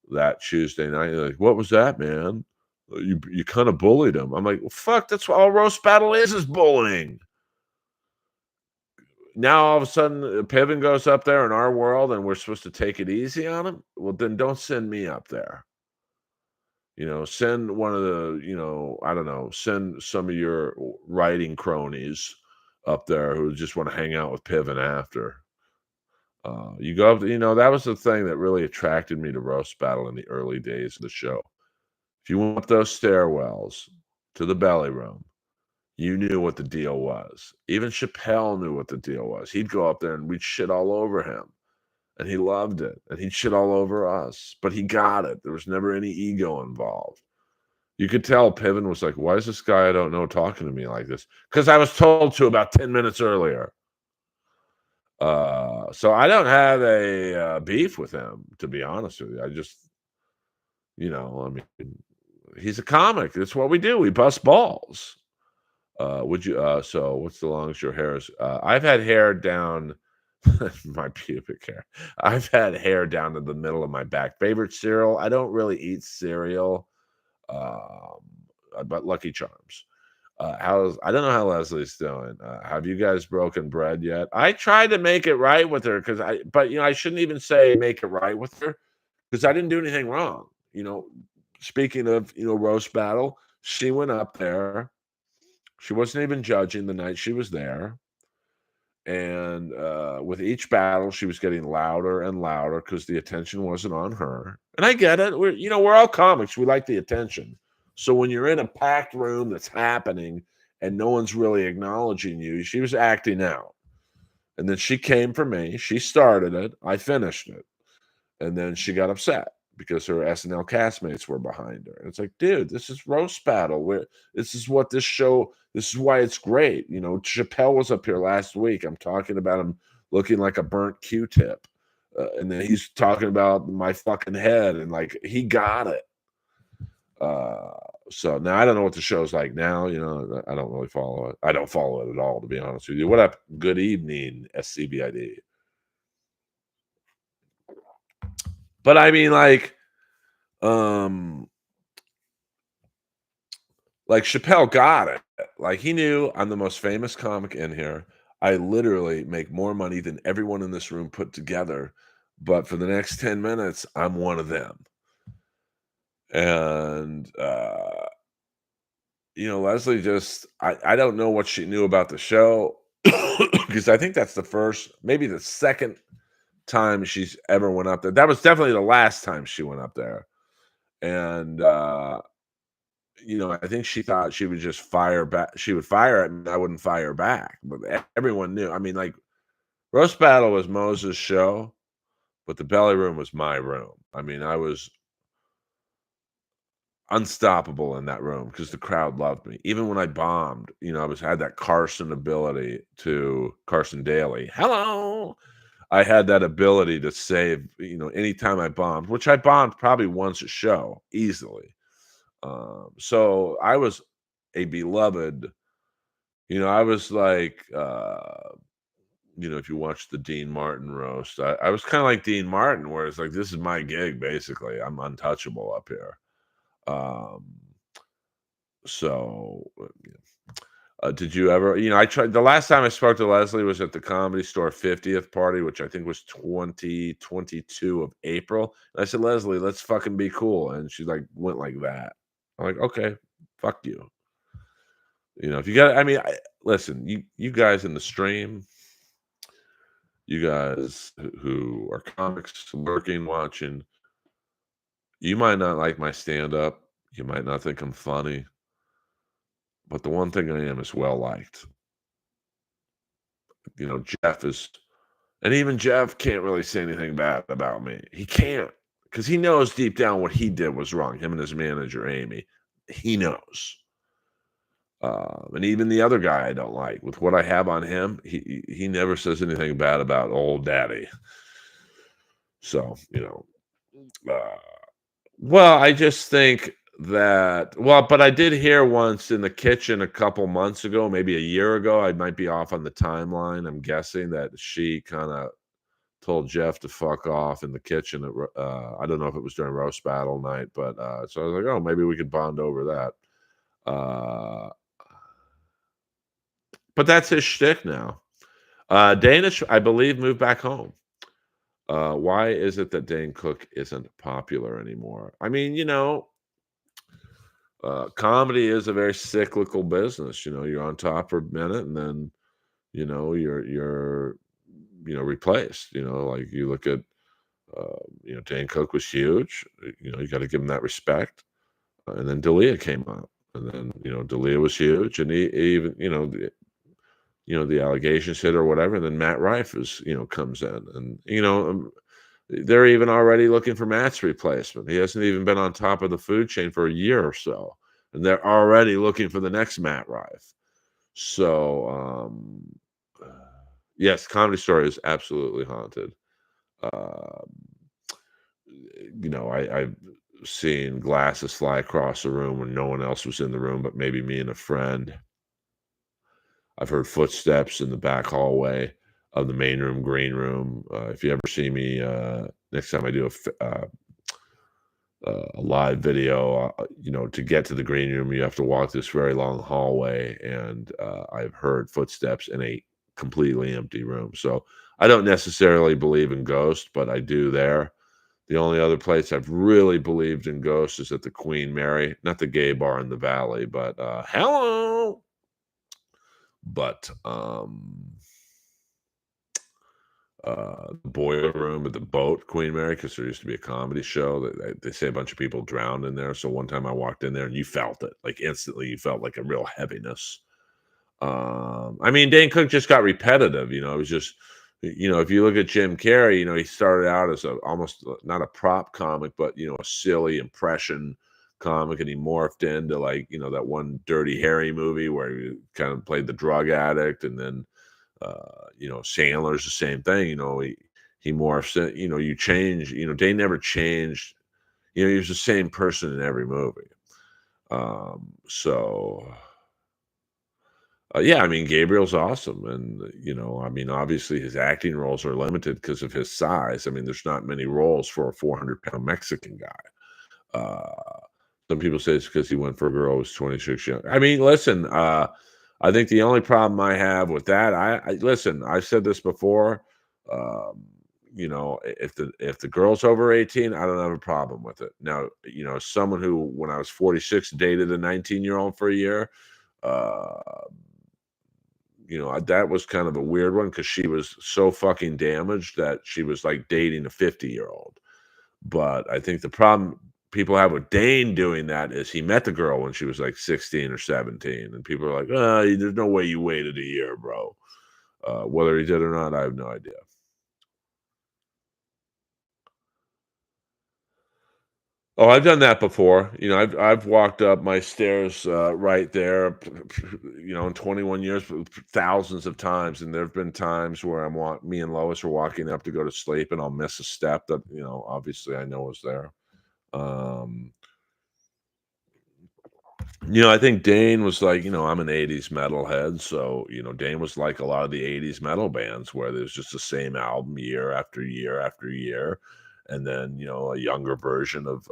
that Tuesday night. Like, what was that, man? You kind of bullied him. I'm like, well, fuck, that's what all roast battle is bullying. Now all of a sudden Piven goes up there in our world and we're supposed to take it easy on him. Well, then don't send me up there. Send one of the, I don't know, send some of your writing cronies up there who just want to hang out with Piven after. You go up, that was the thing that really attracted me to Roast Battle in the early days of the show. If you went up those stairwells to the belly room, you knew what the deal was. Even Chappelle knew what the deal was. He'd go up there and we'd shit all over him. And he loved it. And he'd shit all over us. But he got it. There was never any ego involved. You could tell Piven was like, why is this guy I don't know talking to me like this? Because I was told to about 10 minutes earlier. So I don't have a beef with him, to be honest with you. I just, I mean, he's a comic. That's what we do. We bust balls. So what's the longest your hair is? I've had hair down my pubic hair. I've had hair down to the middle of my back. Favorite cereal? I don't really eat cereal, but Lucky Charms. I don't know how Leslie's doing. Have you guys broken bread yet? I tried to make it right with her but I shouldn't even say make it right with her because I didn't do anything wrong. Speaking of roast battle, she went up there. She wasn't even judging the night she was there. And with each battle, she was getting louder and louder because the attention wasn't on her. And I get it. We're all comics. We like the attention. So when you're in a packed room that's happening and no one's really acknowledging you, she was acting out. And then she came for me. She started it. I finished it. And then she got upset because her SNL castmates were behind her. And it's like, dude, this is roast battle. This is what this is why it's great. Chappelle was up here last week. I'm talking about him looking like a burnt Q-tip. And then he's talking about my fucking head. And like, he got it. So now I don't know what the show's like now. I don't really follow it. I don't follow it at all, to be honest with you. What up? Good evening, SCBID. But I mean, like Chappelle got it. Like he knew I'm the most famous comic in here. I literally make more money than everyone in this room put together, but for the next 10 minutes, I'm one of them. And, Leslie just I don't know what she knew about the show because I think that's the first, maybe the second time she's ever went up there. That was definitely the last time she went up there. And, I think she thought she would just fire back. She would fire at me, and I wouldn't fire back. But everyone knew. I mean, like, Roast Battle was Moses' show, but the belly room was my room. I mean, I was unstoppable in that room because the crowd loved me. Even when I bombed, I had that Carson ability to Carson Daly. Hello. I had that ability to save, anytime I bombed, which I bombed probably once a show easily. So I was a beloved, I was like, if you watch the Dean Martin roast, I was kind of like Dean Martin, where it's like, this is my gig, basically. I'm untouchable up here. Um, did you ever, I tried the last time I spoke to Leslie was at the Comedy Store 50th party, which I think was 2022 of April. And I said, Leslie, let's fucking be cool. And she like went like that. I'm like, okay, fuck you. If you got, listen, you guys in the stream, you guys who are comics lurking, watching, you might not like my stand up. You might not think I'm funny. But the one thing I am is well liked. Jeff is, and even Jeff can't really say anything bad about me. He can't, because he knows deep down what he did was wrong. Him and his manager, Amy, he knows. And even the other guy I don't like, with what I have on him, he never says anything bad about old daddy. So, well, I just think that, but I did hear once in the kitchen a couple months ago, maybe a year ago, I might be off on the timeline. I'm guessing that she kind of told Jeff to fuck off in the kitchen. I don't know if it was during roast battle night, but so I was like, oh, maybe we could bond over that. But that's his shtick now. Danish, I believe, moved back home. Why is it that Dane Cook isn't popular anymore? I mean, comedy is a very cyclical business. You're on top for a minute, and then you're replaced. Like you look at Dane Cook was huge. You got to give him that respect. And then D'Elia came up, and then D'Elia was huge, and he even the allegations hit or whatever. And then Matt Rife comes in, and they're even already looking for Matt's replacement. He hasn't even been on top of the food chain for a year or so, and they're already looking for the next Matt Rife. So, yes, Comedy Store is absolutely haunted. I've seen glasses fly across the room when no one else was in the room, but maybe me and a friend. I've heard footsteps in the back hallway of the main room, green room. If you ever see me, next time I do a live video, to get to the green room, you have to walk this very long hallway, and I've heard footsteps in a completely empty room. So I don't necessarily believe in ghosts, but I do there. The only other place I've really believed in ghosts is at the Queen Mary, not the gay bar in the valley, but hello. But the boiler room at the boat, Queen Mary, because there used to be a comedy show that they say a bunch of people drowned in there. So one time I walked in there and you felt it, like instantly. You felt like a real heaviness. Dane Cook just got repetitive. It was just, if you look at Jim Carrey, he started out as almost not a prop comic, but a silly impression comic, and he morphed into like that one Dirty Harry movie where he kind of played the drug addict, and then Sandler's the same thing. He morphs it. You change. They never changed. He was the same person in every movie. Yeah, Gabriel's awesome, and obviously his acting roles are limited because of his size. There's not many roles for a 400-pound Mexican guy. Some people say it's because he went for a girl who was 26 young. Listen, I think the only problem I have with that, I listen, I've said this before, um, if the girl's over 18, I don't have a problem with it. Now, someone who, when I was 46, dated a 19-year-old for a year, uh, that was kind of a weird one because she was so fucking damaged that she was like dating a 50-year-old. But I think the problem people have with Dane doing that is he met the girl when she was like 16 or 17, and people are like, there's no way you waited a year, bro." Whether he did or not, I have no idea. Oh, I've done that before. I've walked up my stairs, right there, in 21 years, thousands of times, and there have been times where me and Lois are walking up to go to sleep, and I'll miss a step that, obviously I know is there. Um, I think Dane was like, I'm an 80s metalhead, so, Dane was like a lot of the 80s metal bands where there's just the same album year after year after year. And then, a younger version of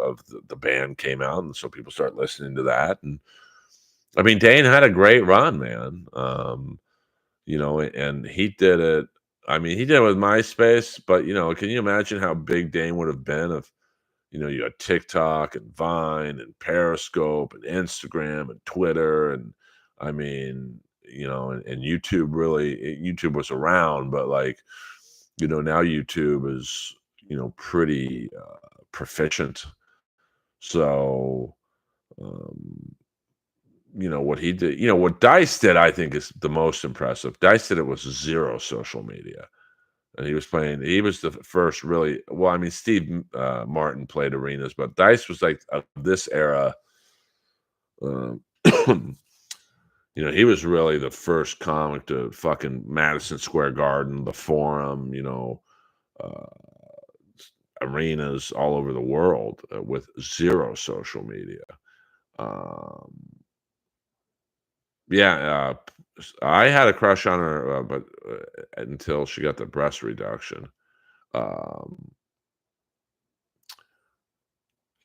the band came out, and so people start listening to that. And I mean, Dane had a great run, man. And he did it. I mean, he did it with MySpace, but can you imagine how big Dane would have been if you had TikTok and Vine and Periscope and Instagram and Twitter and I mean, and YouTube YouTube was around, but like, now YouTube is, pretty proficient. So, um, what he did, what Dice did, I think is the most impressive. Dice did it with zero social media. And he was the first really, well, I mean, Steve Martin played arenas, but Dice was like of this era. Um, he was really the first comic to fucking Madison Square Garden, the Forum, uh, arenas all over the world with zero social media. Um, yeah, I had a crush on her, but until she got the breast reduction. Um,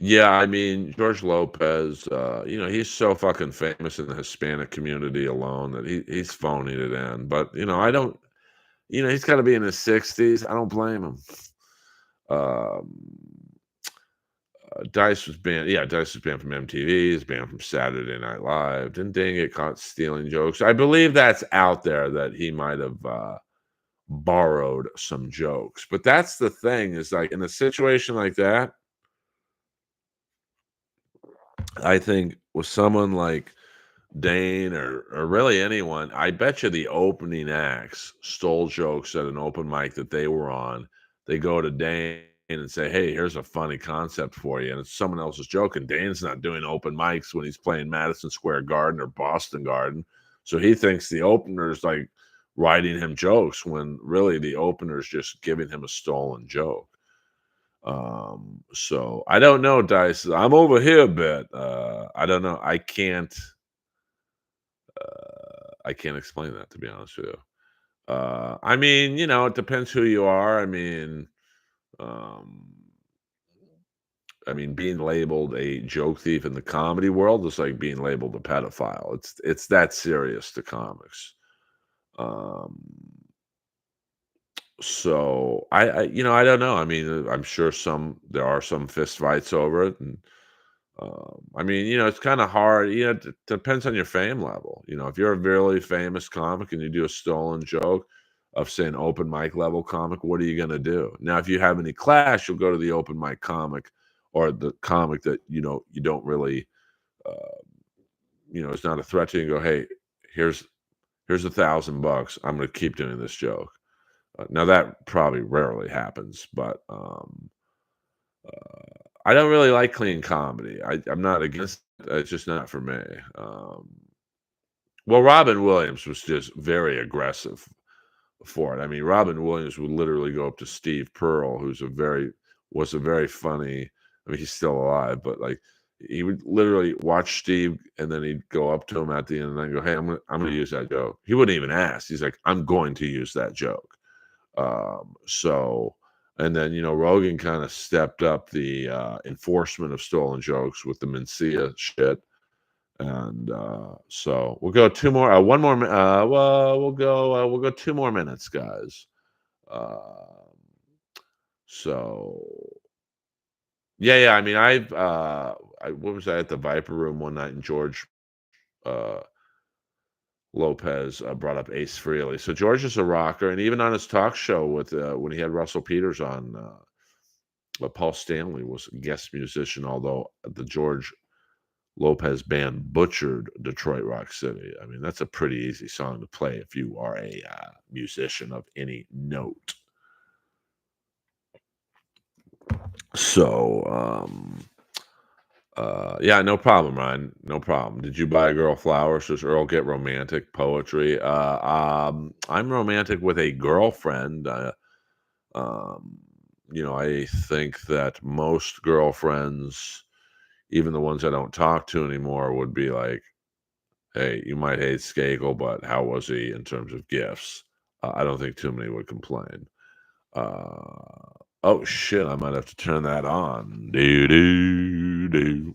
Yeah, I mean, George Lopez, he's so fucking famous in the Hispanic community alone that he's phoning it in. But, I don't, he's got to be in his 60s. I don't blame him. Um, Dice was banned from MTV. He's banned from Saturday Night Live. Didn't Dane get caught stealing jokes? I believe that's out there that he might have borrowed some jokes. But that's the thing is like in a situation like that, I think with someone like Dane or really anyone, I bet you the opening acts stole jokes at an open mic that they were on. They go to Dane and say, "Hey, here's a funny concept for you," and it's someone else's joke. And Dane's not doing open mics when he's playing Madison Square Garden or Boston Garden, so he thinks the opener's like writing him jokes when really the opener's just giving him a stolen joke. So I don't know, Dice. I'm over here, but I don't know. I can't explain that to be honest with you. I mean, it depends who you are. Um, I mean, being labeled a joke thief in the comedy world is like being labeled a pedophile. It's that serious to comics. Um, so I don't know. I mean, I'm sure there are some fist fights over it, and I mean, it's kind of hard. It depends on your fame level. If you're a really famous comic and you do a stolen joke of, say, an open mic level comic, what are you going to do? Now, if you have any clash, you'll go to the open mic comic or the comic that, you don't really, uh, it's not a threat to you and go, hey, here's, here's $1,000. I'm going to keep doing this joke. Now, that probably rarely happens, but I don't really like clean comedy. I'm not against it, it's just not for me. Well, Robin Williams was just very aggressive for it. I mean, Robin Williams would literally go up to Steve Pearl, was a very funny. I mean, he's still alive, but like he would literally watch Steve, and then he'd go up to him at the end and then go, "Hey, I'm gonna use that joke." He wouldn't even ask. He's like, "I'm going to use that joke." So, and then Rogan kind of stepped up the enforcement of stolen jokes with the Mencia shit, And so we'll go two more, one more. Well, we'll go 2 more minutes, guys. Um, so yeah. I mean, what was I at the Viper Room one night, and George uh, Lopez brought up Ace Frehley. So George is a rocker, and even on his talk show with when he had Russell Peters on, Paul Stanley was a guest musician. Although the George Lopez band butchered Detroit Rock City. I mean, that's a pretty easy song to play if you are a musician of any note. So, yeah, no problem, Ryan. No problem. Did you buy a girl flowers? Does Earl get romantic poetry? I'm romantic with a girlfriend. Um, I think that most girlfriends, even the ones I don't talk to anymore, would be like, "Hey, you might hate Skakel, but how was he in terms of gifts?" I don't think too many would complain. Oh shit, I might have to turn that on. Do do do.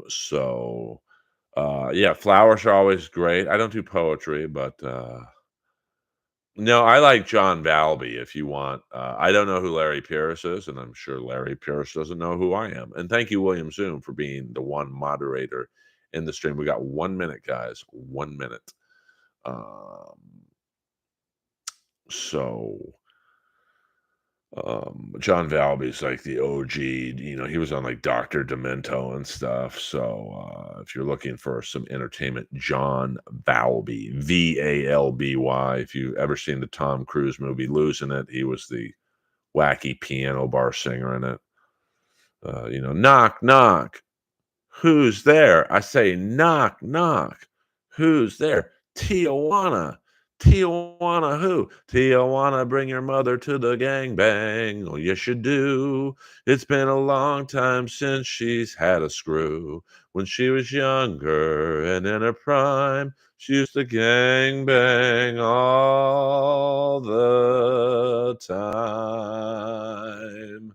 So yeah, flowers are always great. I don't do poetry, but no, I like John Valby if you want. I don't know who Larry Pierce is, and I'm sure Larry Pierce doesn't know who I am. And thank you, William Zoom, for being the one moderator in the stream. We got 1 minute, guys. 1 minute. Um, so John Valby's like the OG, he was on like Dr. Demento and stuff. So if you're looking for some entertainment, John Valby, Valby. If you ever seen the Tom Cruise movie Losing It, he was the wacky piano bar singer in it. Knock, knock. Who's there? I say, knock, knock. Who's there? Tijuana. Tijuana who? Tijuana, bring your mother to the gangbang. Oh, yes, you do. It's been a long time since she's had a screw. When she was younger and in her prime, she used to gangbang all the time.